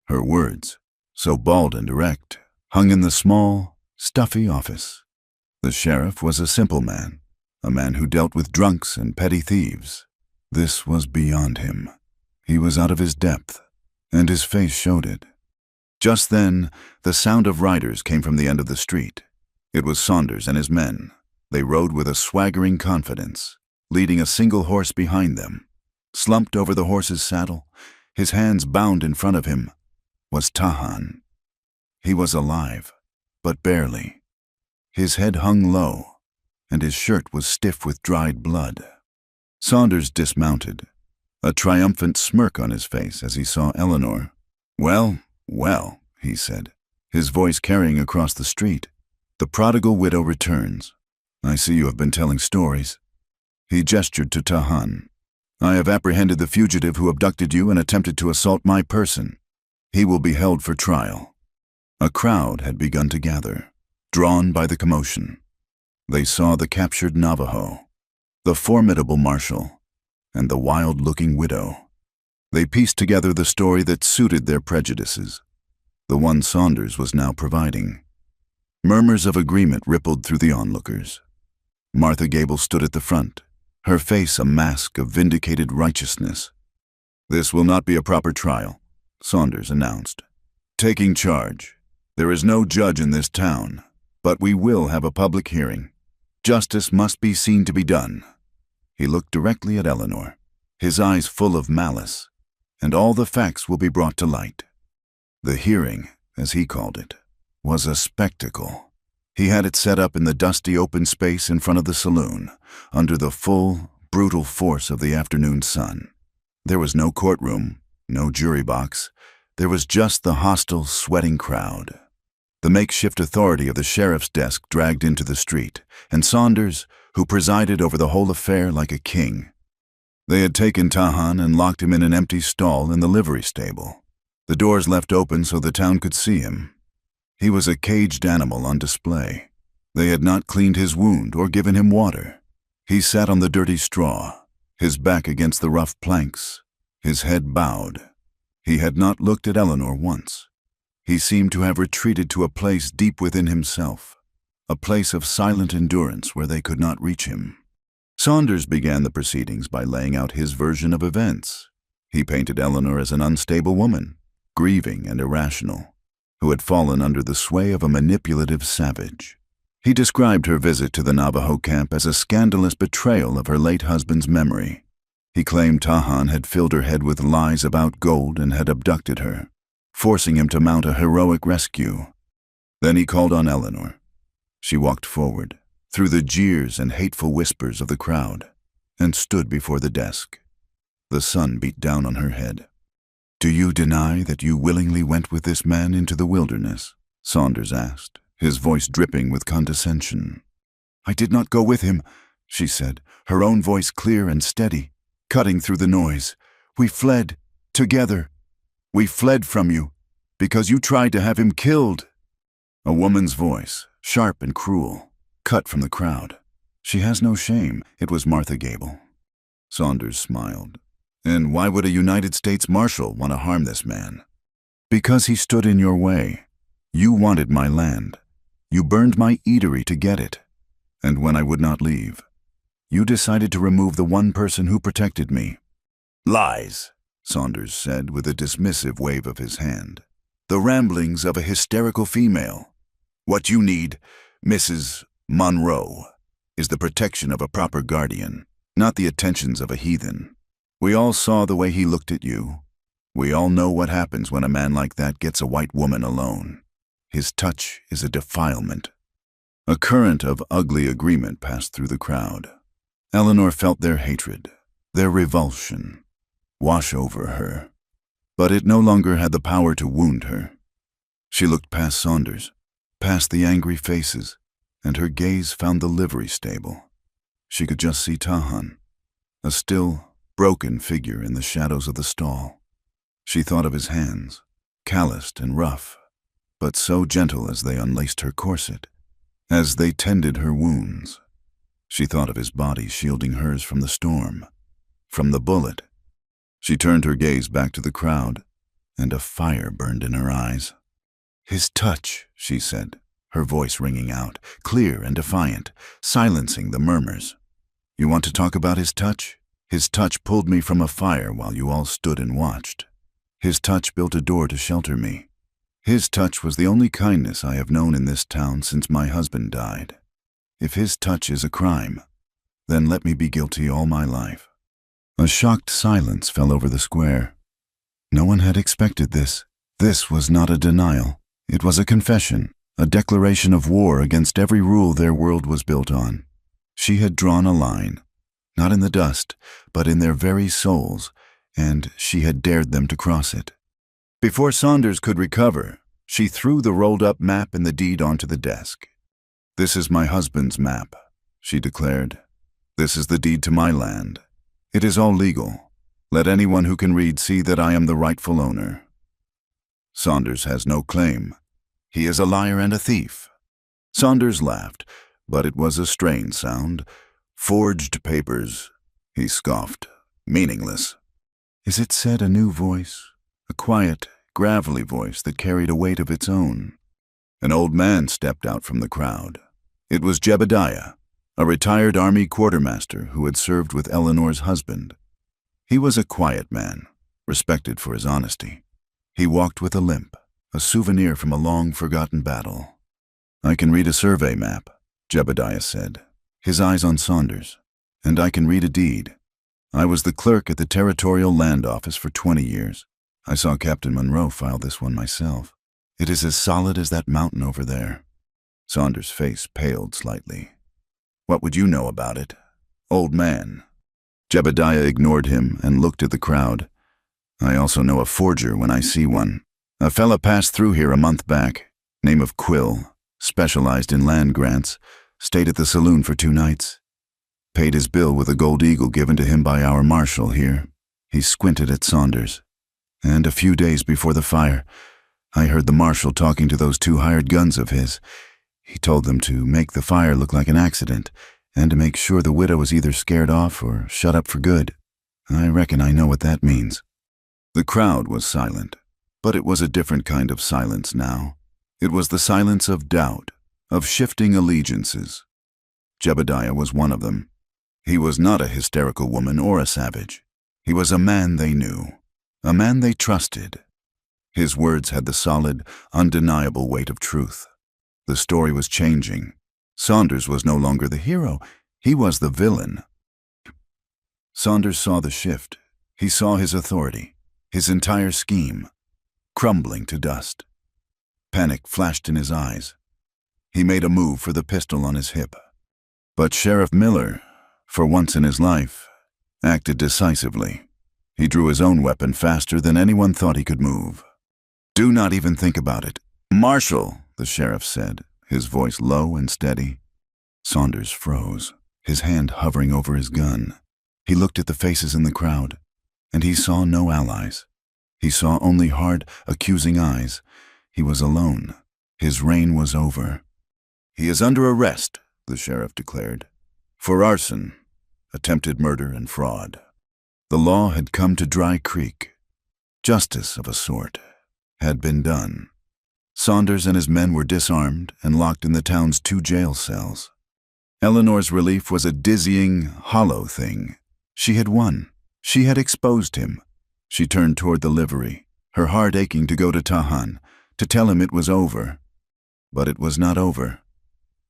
Her words, so bald and direct, hung in the small, stuffy office. The sheriff was a simple man, a man who dealt with drunks and petty thieves. This was beyond him. He was out of his depth, and his face showed it. Just then, the sound of riders came from the end of the street. It was Saunders and his men. They rode with a swaggering confidence, leading a single horse behind them. Slumped over the horse's saddle, his hands bound in front of him, was Tahan. He was alive, but barely. His head hung low, and his shirt was stiff with dried blood. Saunders dismounted, a triumphant smirk on his face as he saw Eleanor. "Well, well," he said, his voice carrying across the street. "The prodigal widow returns. I see you have been telling stories." He gestured to Tahan. "I have apprehended the fugitive who abducted you and attempted to assault my person. He will be held for trial." A crowd had begun to gather, drawn by the commotion. They saw the captured Navajo, the formidable marshal, and the wild-looking widow. They pieced together the story that suited their prejudices, the one Saunders was now providing. Murmurs of agreement rippled through the onlookers. Martha Gable stood at the front, her face a mask of vindicated righteousness. "This will not be a proper trial," Saunders announced. "Taking charge. There is no judge in this town, but we will have a public hearing. Justice must be seen to be done." He looked directly at Eleanor, his eyes full of malice, "and all the facts will be brought to light." The hearing, as he called it, was a spectacle. He had it set up in the dusty open space in front of the saloon, under the full, brutal force of the afternoon sun. There was no courtroom, no jury box. There was just the hostile, sweating crowd. The makeshift authority of the sheriff's desk dragged into the street, and Saunders, who presided over the whole affair like a king. They had taken Tahan and locked him in an empty stall in the livery stable, the doors left open so the town could see him. He was a caged animal on display. They had not cleaned his wound or given him water. He sat on the dirty straw, his back against the rough planks, his head bowed. He had not looked at Eleanor once. He seemed to have retreated to a place deep within himself, a place of silent endurance where they could not reach him. Saunders began the proceedings by laying out his version of events. He painted Eleanor as an unstable woman, grieving and irrational, who had fallen under the sway of a manipulative savage. He described her visit to the Navajo camp as a scandalous betrayal of her late husband's memory. He claimed Tahan had filled her head with lies about gold and had abducted her, forcing him to mount a heroic rescue. Then he called on Eleanor. She walked forward, through the jeers and hateful whispers of the crowd, and stood before the desk. The sun beat down on her head. "Do you deny that you willingly went with this man into the wilderness?" Saunders asked, his voice dripping with condescension. "I did not go with him," she said, her own voice clear and steady, cutting through the noise. "We fled, together. We fled from you, because you tried to have him killed." A woman's voice, sharp and cruel, cut from the crowd. "She has no shame." It was Martha Gable. Saunders smiled. "And why would a United States Marshal want to harm this man?" "Because he stood in your way. You wanted my land. You burned my eatery to get it. And when I would not leave, you decided to remove the one person who protected me." "Lies," Saunders said with a dismissive wave of his hand. "The ramblings of a hysterical female. What you need, Mrs. Monroe, is the protection of a proper guardian, not the attentions of a heathen. We all saw the way he looked at you. We all know what happens when a man like that gets a white woman alone. His touch is a defilement." A current of ugly agreement passed through the crowd. Eleanor felt their hatred, their revulsion, wash over her. But it no longer had the power to wound her. She looked past Saunders, past the angry faces, and her gaze found the livery stable. She could just see Tahan, a still, broken figure in the shadows of the stall. She thought of his hands, calloused and rough, but so gentle as they unlaced her corset, as they tended her wounds. She thought of his body shielding hers from the storm, from the bullet. She turned her gaze back to the crowd, and a fire burned in her eyes. "His touch," she said, her voice ringing out, clear and defiant, silencing the murmurs. "You want to talk about his touch? His touch pulled me from a fire while you all stood and watched. His touch built a door to shelter me. His touch was the only kindness I have known in this town since my husband died. If his touch is a crime, then let me be guilty all my life." A shocked silence fell over the square. No one had expected this. This was not a denial. It was a confession, a declaration of war against every rule their world was built on. She had drawn a line, not in the dust, but in their very souls, and she had dared them to cross it. Before Saunders could recover, she threw the rolled-up map and the deed onto the desk. "This is my husband's map," she declared. "This is the deed to my land. It is all legal. Let anyone who can read see that I am the rightful owner. Saunders has no claim. He is a liar and a thief." Saunders laughed, but it was a strained sound. "Forged papers," he scoffed. "Meaningless." "Is it?" said a new voice, a quiet, gravelly voice that carried a weight of its own. An old man stepped out from the crowd. It was Jebediah, a retired army quartermaster who had served with Eleanor's husband. He was a quiet man, respected for his honesty. He walked with a limp, a souvenir from a long-forgotten battle. "I can read a survey map," Jebediah said, his eyes on Saunders. "And I can read a deed. I was the clerk at the Territorial Land Office for 20 years. I saw Captain Monroe file this one myself. It is as solid as that mountain over there." Saunders' face paled slightly. "What would you know about it, old man?" Jebediah ignored him and looked at the crowd. "I also know a forger when I see one. A fella passed through here a month back, name of Quill, specialized in land grants, stayed at the saloon for 2 nights. Paid his bill with a gold eagle given to him by our marshal here." He squinted at Saunders. "And a few days before the fire, I heard the marshal talking to those 2 hired guns of his. He told them to make the fire look like an accident, and to make sure the widow was either scared off or shut up for good. I reckon I know what that means." The crowd was silent, but it was a different kind of silence now. It was the silence of doubt, of shifting allegiances. Jebediah was one of them. He was not a hysterical woman or a savage. He was a man they knew, a man they trusted. His words had the solid, undeniable weight of truth. The story was changing. Saunders was no longer the hero. He was the villain. Saunders saw the shift. He saw his authority, his entire scheme, crumbling to dust. Panic flashed in his eyes. He made a move for the pistol on his hip. But Sheriff Miller, for once in his life, acted decisively. He drew his own weapon faster than anyone thought he could move. "Do not even think about it. Marshal," the sheriff said, his voice low and steady. Saunders froze, his hand hovering over his gun. He looked at the faces in the crowd, and he saw no allies. He saw only hard, accusing eyes. He was alone. His reign was over. "He is under arrest," the sheriff declared, "for arson, attempted murder, and fraud." The law had come to Dry Creek. Justice, of a sort, had been done. Saunders and his men were disarmed and locked in the town's 2 jail cells. Eleanor's relief was a dizzying, hollow thing. She had won. She had exposed him. She turned toward the livery, her heart aching to go to Tahan, to tell him it was over. But it was not over.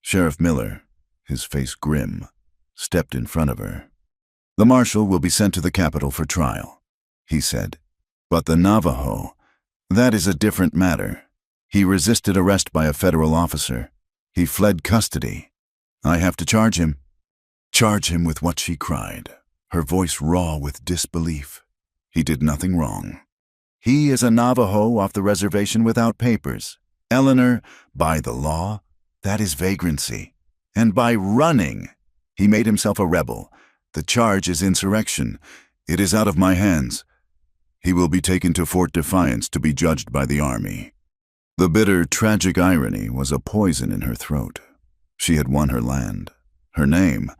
Sheriff Miller, his face grim, stepped in front of her. "The marshal will be sent to the capital for trial," he said. "But the Navajo, that is a different matter. He resisted arrest by a federal officer. He fled custody. I have to charge him." "Charge him with what?" she cried, her voice raw with disbelief. "He did nothing wrong. He is a Navajo off the reservation without papers. Eleanor, by the law, that is vagrancy. And by running, he made himself a rebel. The charge is insurrection. It is out of my hands. He will be taken to Fort Defiance to be judged by the army." The bitter, tragic irony was a poison in her throat. She had won her land, her name,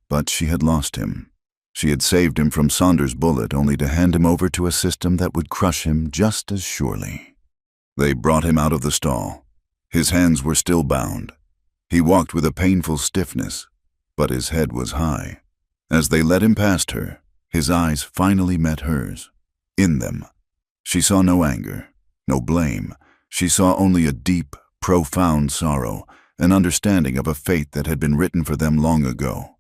but she had lost him. She had saved him from Saunders' bullet only to hand him over to a system that would crush him just as surely. They brought him out of the stall. His hands were still bound. He walked with a painful stiffness, but his head was high. As they led him past her, his eyes finally met hers. In them, she saw no anger, no blame. She saw only a deep, profound sorrow, an understanding of a fate that had been written for them long ago.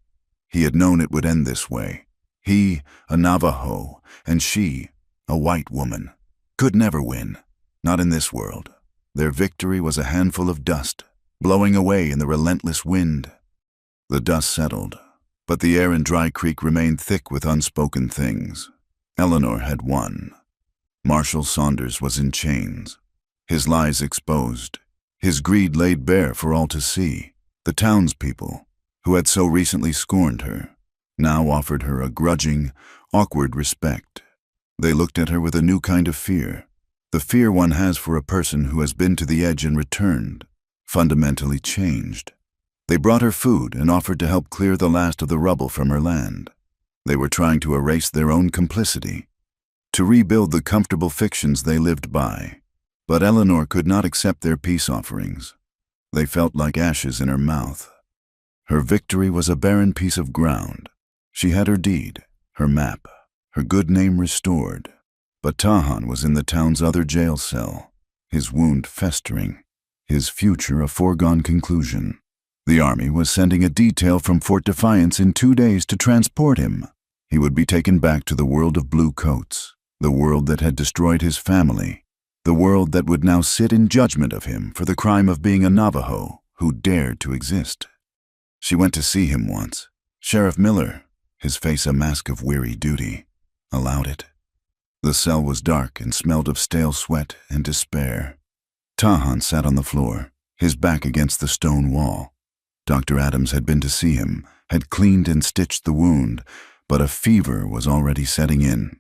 He had known it would end this way. He, a Navajo, and she, a white woman, could never win, not in this world. Their victory was a handful of dust, blowing away in the relentless wind. The dust settled, but the air in Dry Creek remained thick with unspoken things. Eleanor had won. Marshall Saunders was in chains, his lies exposed, his greed laid bare for all to see. The townspeople, who had so recently scorned her, now offered her a grudging, awkward respect. They looked at her with a new kind of fear, the fear one has for a person who has been to the edge and returned, fundamentally changed. They brought her food and offered to help clear the last of the rubble from her land. They were trying to erase their own complicity, to rebuild the comfortable fictions they lived by. But Eleanor could not accept their peace offerings. They felt like ashes in her mouth. Her victory was a barren piece of ground. She had her deed, her map, her good name restored. But Tahan was in the town's other jail cell, his wound festering, his future a foregone conclusion. The army was sending a detail from Fort Defiance in 2 days to transport him. He would be taken back to the world of blue coats, the world that had destroyed his family, the world that would now sit in judgment of him for the crime of being a Navajo who dared to exist. She went to see him once. Sheriff Miller, his face a mask of weary duty, allowed it. The cell was dark and smelled of stale sweat and despair. Tahan sat on the floor, his back against the stone wall. Dr. Adams had been to see him, had cleaned and stitched the wound, but a fever was already setting in.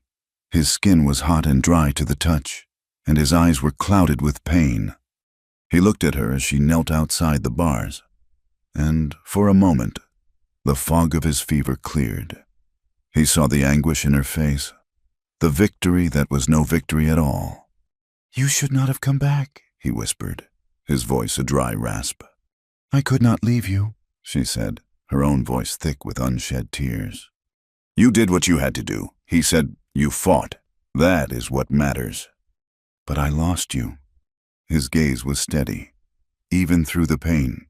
His skin was hot and dry to the touch, and his eyes were clouded with pain. He looked at her as she knelt outside the bars, and, for a moment, the fog of his fever cleared. He saw the anguish in her face, the victory that was no victory at all. "You should not have come back," he whispered, his voice a dry rasp. "I could not leave you," she said, her own voice thick with unshed tears. "You did what you had to do," he said. "You fought. That is what matters." "But I lost you." His gaze was steady, even through the pain.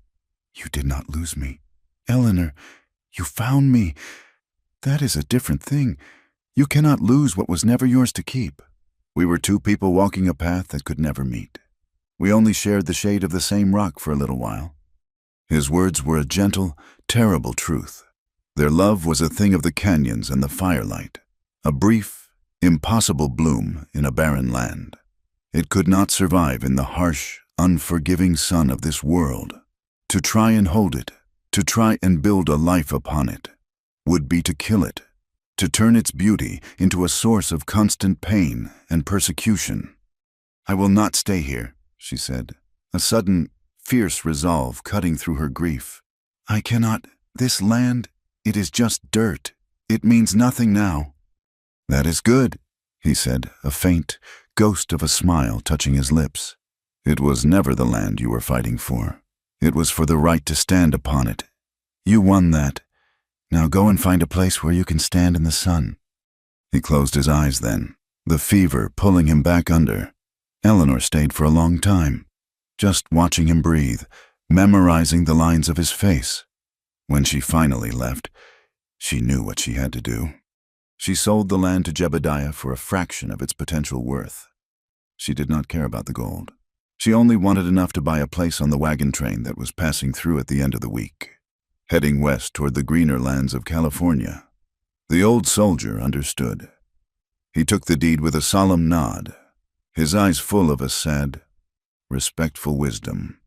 "You did not lose me. Eleanor, you found me. That is a different thing. You cannot lose what was never yours to keep." We were two people walking a path that could never meet. We only shared the shade of the same rock for a little while. His words were a gentle, terrible truth. Their love was a thing of the canyons and the firelight, a brief, impossible bloom in a barren land. It could not survive in the harsh, unforgiving sun of this world. To try and hold it, to try and build a life upon it, would be to kill it, to turn its beauty into a source of constant pain and persecution. "I will not stay here," she said, a sudden, fierce resolve cutting through her grief. "I cannot. This land, it is just dirt. It means nothing now." "That is good," he said, a faint ghost of a smile touching his lips. "It was never the land you were fighting for. It was for the right to stand upon it. You won that. Now go and find a place where you can stand in the sun." He closed his eyes then, the fever pulling him back under. Eleanor stayed for a long time, just watching him breathe, memorizing the lines of his face. When she finally left, she knew what she had to do. She sold the land to Jebediah for a fraction of its potential worth. She did not care about the gold. She only wanted enough to buy a place on the wagon train that was passing through at the end of the week, heading west toward the greener lands of California. The old soldier understood. He took the deed with a solemn nod, his eyes full of a sad, respectful wisdom.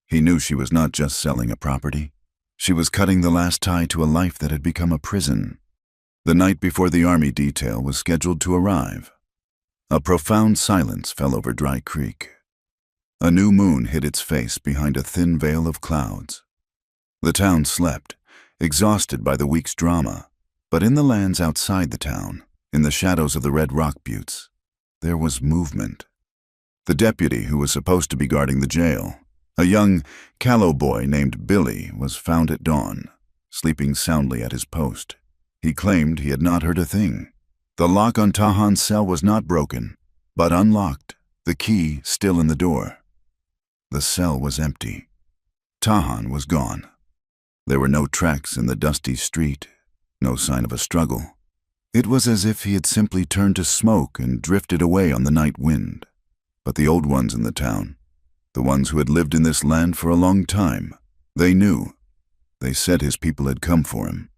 He knew she was not just selling a property. She was cutting the last tie to a life that had become a prison. The night before the army detail was scheduled to arrive, a profound silence fell over Dry Creek. A new moon hid its face behind a thin veil of clouds. The town slept, exhausted by the week's drama, but in the lands outside the town, in the shadows of the red rock buttes, there was movement. The deputy who was supposed to be guarding the jail, a young callow boy named Billy, was found at dawn, sleeping soundly at his post. He claimed he had not heard a thing. The lock on Tahan's cell was not broken, but unlocked. the key still in the door. The cell was empty. Tahan was gone. There were no tracks in the dusty street, no sign of a struggle. It was as if he had simply turned to smoke and drifted away on the night wind. But the old ones in the town, the ones who had lived in this land for a long time, they knew. They said his people had come for him.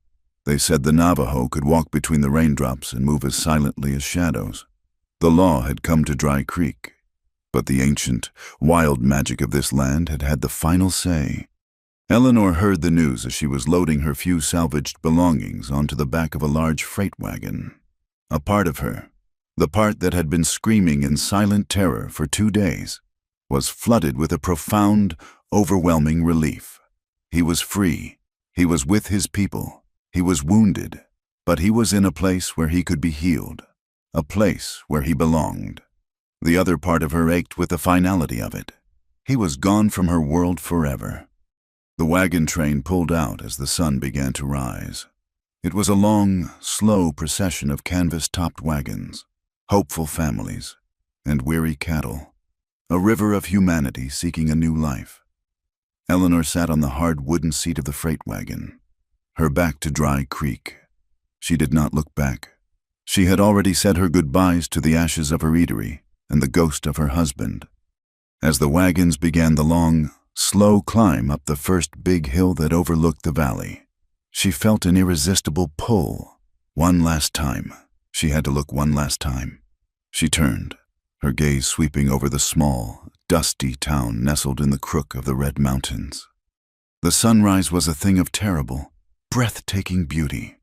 They said the Navajo could walk between the raindrops and move as silently as shadows. The law had come to Dry Creek, but the ancient, wild magic of this land had had the final say. Eleanor heard the news as she was loading her few salvaged belongings onto the back of a large freight wagon. A part of her, the part that had been screaming in silent terror for 2 days, was flooded with a profound, overwhelming relief. He was free. He was with his people. He was wounded, but he was in a place where he could be healed, a place where he belonged. The other part of her ached with the finality of it. He was gone from her world forever. The wagon train pulled out as the sun began to rise. It was a long, slow procession of canvas-topped wagons, hopeful families, and weary cattle, a river of humanity seeking a new life. Eleanor sat on the hard wooden seat of the freight wagon, her back to Dry Creek. She did not look back. She had already said her goodbyes to the ashes of her eatery and the ghost of her husband. As the wagons began the long, slow climb up the first big hill that overlooked the valley, she felt an irresistible pull. One last time. She had to look one last time. She turned, her gaze sweeping over the small, dusty town nestled in the crook of the Red Mountains. The sunrise was a thing of terrible, breathtaking beauty.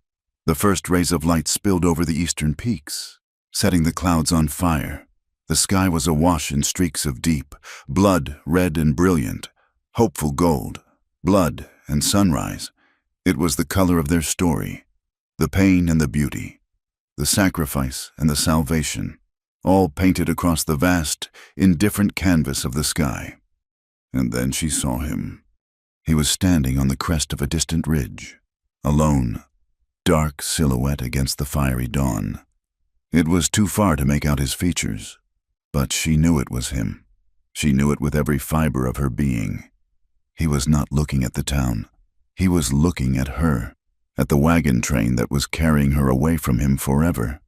The first rays of light spilled over the eastern peaks, setting the clouds on fire. The sky was awash in streaks of deep, blood red and brilliant, hopeful gold, blood and sunrise. It was the color of their story, the pain and the beauty, the sacrifice and the salvation, all painted across the vast, indifferent canvas of the sky. And then she saw him. He was standing on the crest of a distant ridge, a lone, dark silhouette against the fiery dawn. It was too far to make out his features, but she knew it was him. She knew it with every fiber of her being. He was not looking at the town. He was looking at her, at the wagon train that was carrying her away from him forever.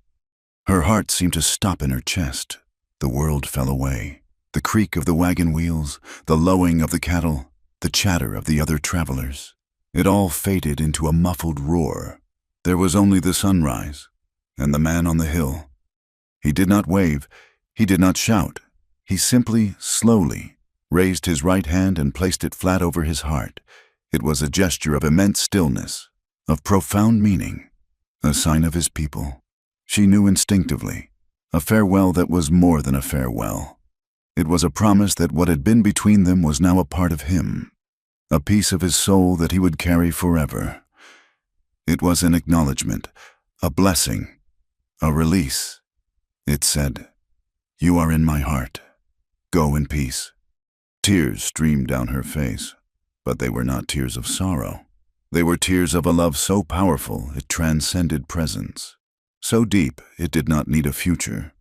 Her heart seemed to stop in her chest. The world fell away. The creak of the wagon wheels, the lowing of the cattle, the chatter of the other travelers. It all faded into a muffled roar. There was only the sunrise and the man on the hill. He did not wave. He did not shout. He simply, slowly, raised his right hand and placed it flat over his heart. It was a gesture of immense stillness, of profound meaning, a sign of his people. She knew instinctively, a farewell that was more than a farewell. It was a promise that what had been between them was now a part of him, a piece of his soul that he would carry forever. It was an acknowledgement, a blessing, a release. It said, "You are in my heart. Go in peace." Tears streamed down her face, but they were not tears of sorrow. They were tears of a love so powerful it transcended presence, so deep it did not need a future.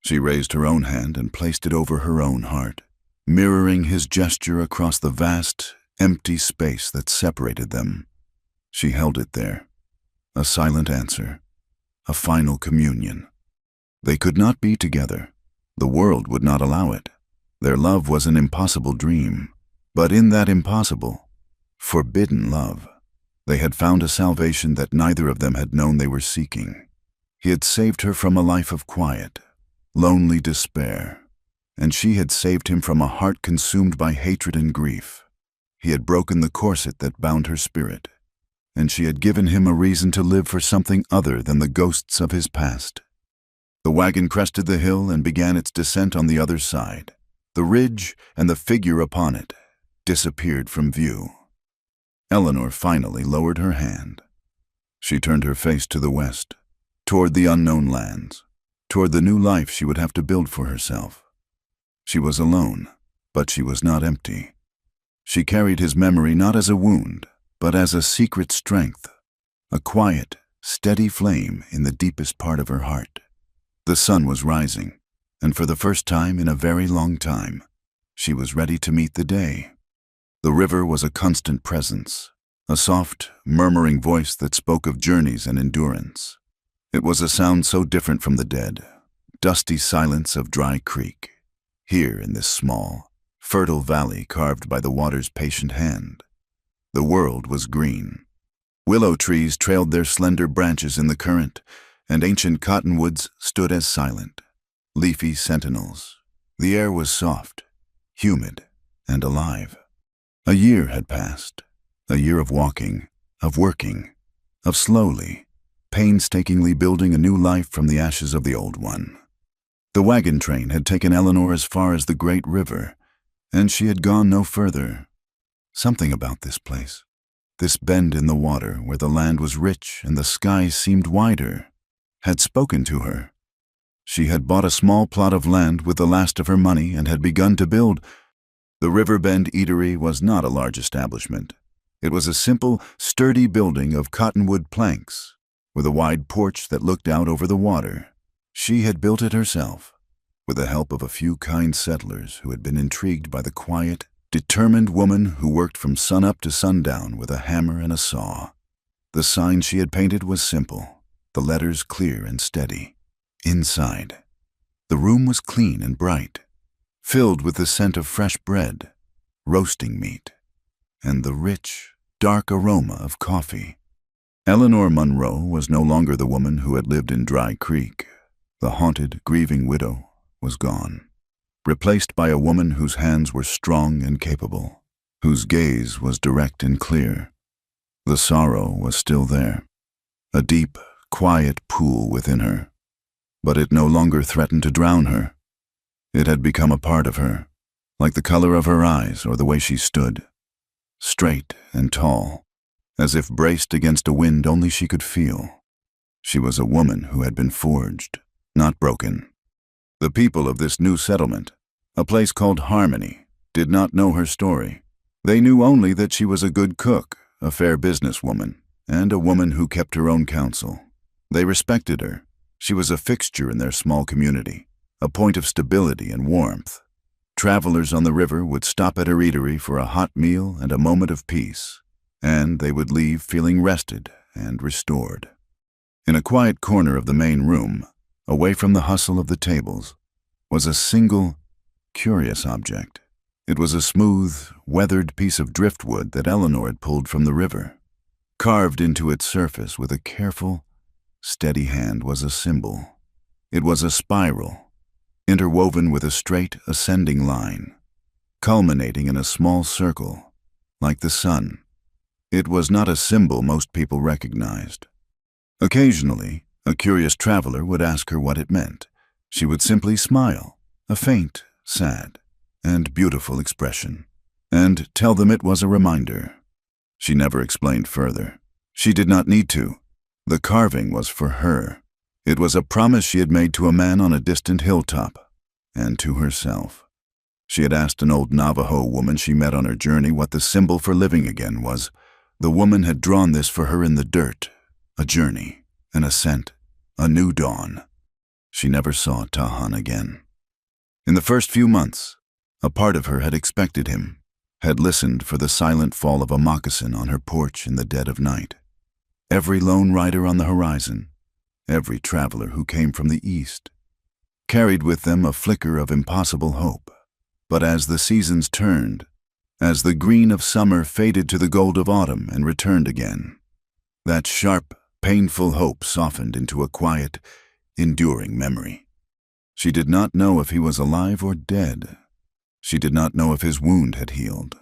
She raised her own hand and placed it over her own heart, mirroring his gesture across the vast, empty space that separated them. She held it there, a silent answer, a final communion. They could not be together. The world would not allow it. Their love was an impossible dream, but in that impossible, forbidden love, they had found a salvation that neither of them had known they were seeking. He had saved her from a life of quiet, lonely despair, and she had saved him from a heart consumed by hatred and grief. He had broken the corset that bound her spirit, and she had given him a reason to live for something other than the ghosts of his past. The wagon crested the hill and began its descent on the other side. The ridge and the figure upon it disappeared from view. Eleanor finally lowered her hand. She turned her face to the west, toward the unknown lands, toward the new life she would have to build for herself. She was alone, but she was not empty. She carried his memory not as a wound, but as a secret strength, a quiet, steady flame in the deepest part of her heart. The sun was rising. and for the first time in a very long time, she was ready to meet the day. The river was a constant presence, a soft, murmuring voice that spoke of journeys and endurance. It was a sound so different from the dead, dusty silence of Dry Creek, here in this small, fertile valley carved by the water's patient hand. The world was green. Willow trees trailed their slender branches in the current, and ancient cottonwoods stood as silent, leafy sentinels. The air was soft, humid, and alive. A year had passed, a year of walking, of working, of slowly, painstakingly building a new life from the ashes of the old one. The wagon train had taken Eleanor as far as the great river, and she had gone no further. Something about this place, this bend in the water where the land was rich and the sky seemed wider, had spoken to her. She had bought a small plot of land with the last of her money and had begun to build. The Riverbend Eatery was not a large establishment. It was a simple, sturdy building of cottonwood planks, with a wide porch that looked out over the water. She had built it herself, with the help of a few kind settlers who had been intrigued by the quiet, determined woman who worked from sunup to sundown with a hammer and a saw. The sign she had painted was simple, the letters clear and steady. Inside, the room was clean and bright, filled with the scent of fresh bread, roasting meat, and the rich, dark aroma of coffee. Eleanor Monroe was no longer the woman who had lived in Dry Creek. The haunted, grieving widow was gone, replaced by a woman whose hands were strong and capable, whose gaze was direct and clear. The sorrow was still there, a deep, quiet pool within her, but it no longer threatened to drown her. It had become a part of her, like the color of her eyes or the way she stood, straight and tall, as if braced against a wind only she could feel. She was a woman who had been forged, not broken. The people of this new settlement, a place called Harmony, did not know her story. They knew only that she was a good cook, a fair businesswoman, and a woman who kept her own counsel. They respected her. She was a fixture in their small community, a point of stability and warmth. Travelers on the river would stop at her eatery for a hot meal and a moment of peace, and they would leave feeling rested and restored. In a quiet corner of the main room, away from the hustle of the tables, was a single, curious object. It was a smooth, weathered piece of driftwood that Eleanor had pulled from the river. Carved into its surface with a careful, steady hand was a symbol. It was a spiral, interwoven with a straight, ascending line, culminating in a small circle, like the sun. It was not a symbol most people recognized. Occasionally, a curious traveler would ask her what it meant. She would simply smile, a faint, sad, and beautiful expression, and tell them it was a reminder. She never explained further. She did not need to. The carving was for her. It was a promise she had made to a man on a distant hilltop, and to herself. She had asked an old Navajo woman she met on her journey what the symbol for living again was. The woman had drawn this for her in the dirt, a journey, an ascent, a new dawn. She never saw Tahan again. In the first few months, a part of her had expected him, had listened for the silent fall of a moccasin on her porch in the dead of night. Every lone rider on the horizon, every traveler who came from the east, carried with them a flicker of impossible hope. But as the seasons turned, as the green of summer faded to the gold of autumn and returned again, that sharp, painful hope softened into a quiet, enduring memory. She did not know if he was alive or dead. She did not know if his wound had healed,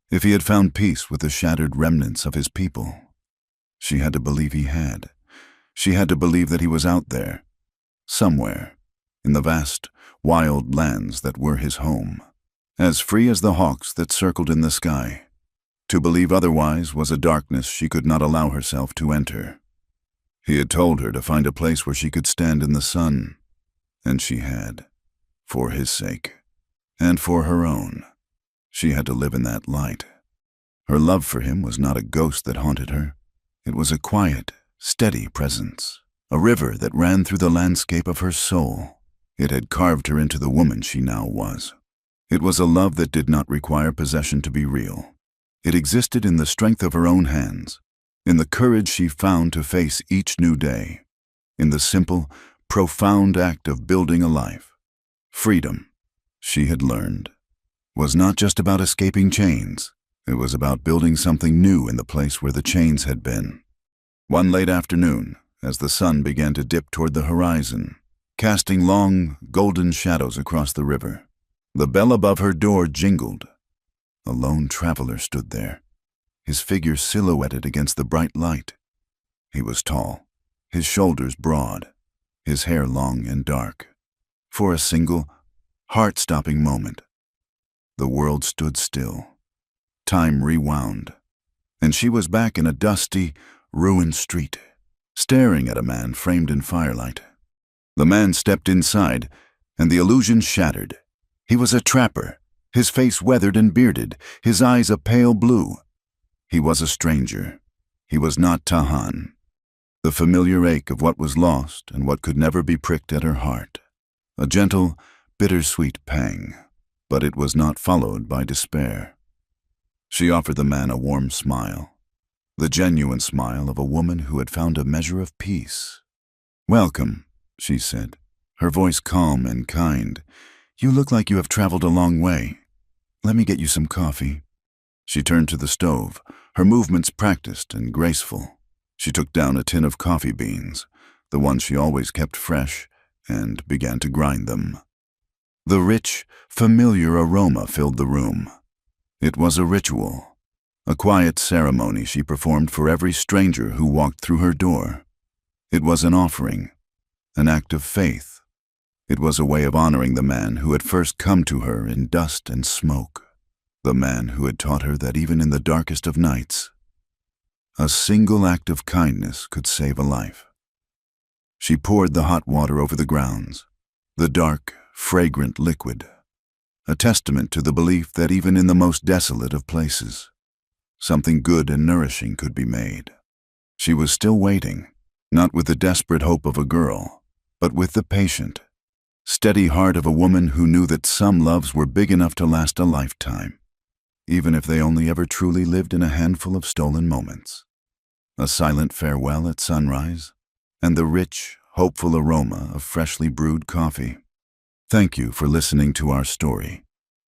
if he had found peace with the shattered remnants of his people. She had to believe he had. She had to believe that he was out there, somewhere, in the vast, wild lands that were his home, as free as the hawks that circled in the sky. To believe otherwise was a darkness she could not allow herself to enter. He had told her to find a place where she could stand in the sun, and she had, for his sake, and for her own. She had to live in that light. Her love for him was not a ghost that haunted her. It was a quiet, steady presence, a river that ran through the landscape of her soul. It had carved her into the woman she now was. It was a love that did not require possession to be real. It existed in the strength of her own hands, in the courage she found to face each new day, in the simple, profound act of building a life. Freedom, she had learned, was not just about escaping chains. It was about building something new in the place where the chains had been. One late afternoon, as the sun began to dip toward the horizon, casting long, golden shadows across the river, the bell above her door jingled. A lone traveler stood there, his figure silhouetted against the bright light. He was tall, his shoulders broad, his hair long and dark. For a single, heart-stopping moment, the world stood still. Time rewound, and she was back in a dusty, ruined street, staring at a man framed in firelight. The man stepped inside, and the illusion shattered. He was a trapper, his face weathered and bearded, his eyes a pale blue. He was a stranger. He was not Tahan. The familiar ache of what was lost and what could never be pricked at her heart. A gentle, bittersweet pang, but it was not followed by despair. She offered the man a warm smile, the genuine smile of a woman who had found a measure of peace. "Welcome," she said, her voice calm and kind. "You look like you have traveled a long way. Let me get you some coffee." She turned to the stove, her movements practiced and graceful. She took down a tin of coffee beans, the ones she always kept fresh, and began to grind them. The rich, familiar aroma filled the room. It was a ritual, a quiet ceremony she performed for every stranger who walked through her door. It was an offering, an act of faith. It was a way of honoring the man who had first come to her in dust and smoke, the man who had taught her that even in the darkest of nights, a single act of kindness could save a life. She poured the hot water over the grounds, the dark, fragrant liquid, a testament to the belief that even in the most desolate of places, something good and nourishing could be made. She was still waiting, not with the desperate hope of a girl, but with the patient, steady heart of a woman who knew that some loves were big enough to last a lifetime, even if they only ever truly lived in a handful of stolen moments. A silent farewell at sunrise, and the rich, hopeful aroma of freshly brewed coffee. Thank you for listening to our story.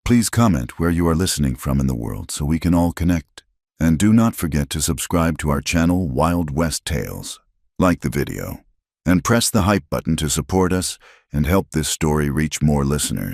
Please comment where you are listening from in the world so we can all connect. And do not forget to subscribe to our channel, Wild West Tales. Like the video, and press the hype button to support us and help this story reach more listeners.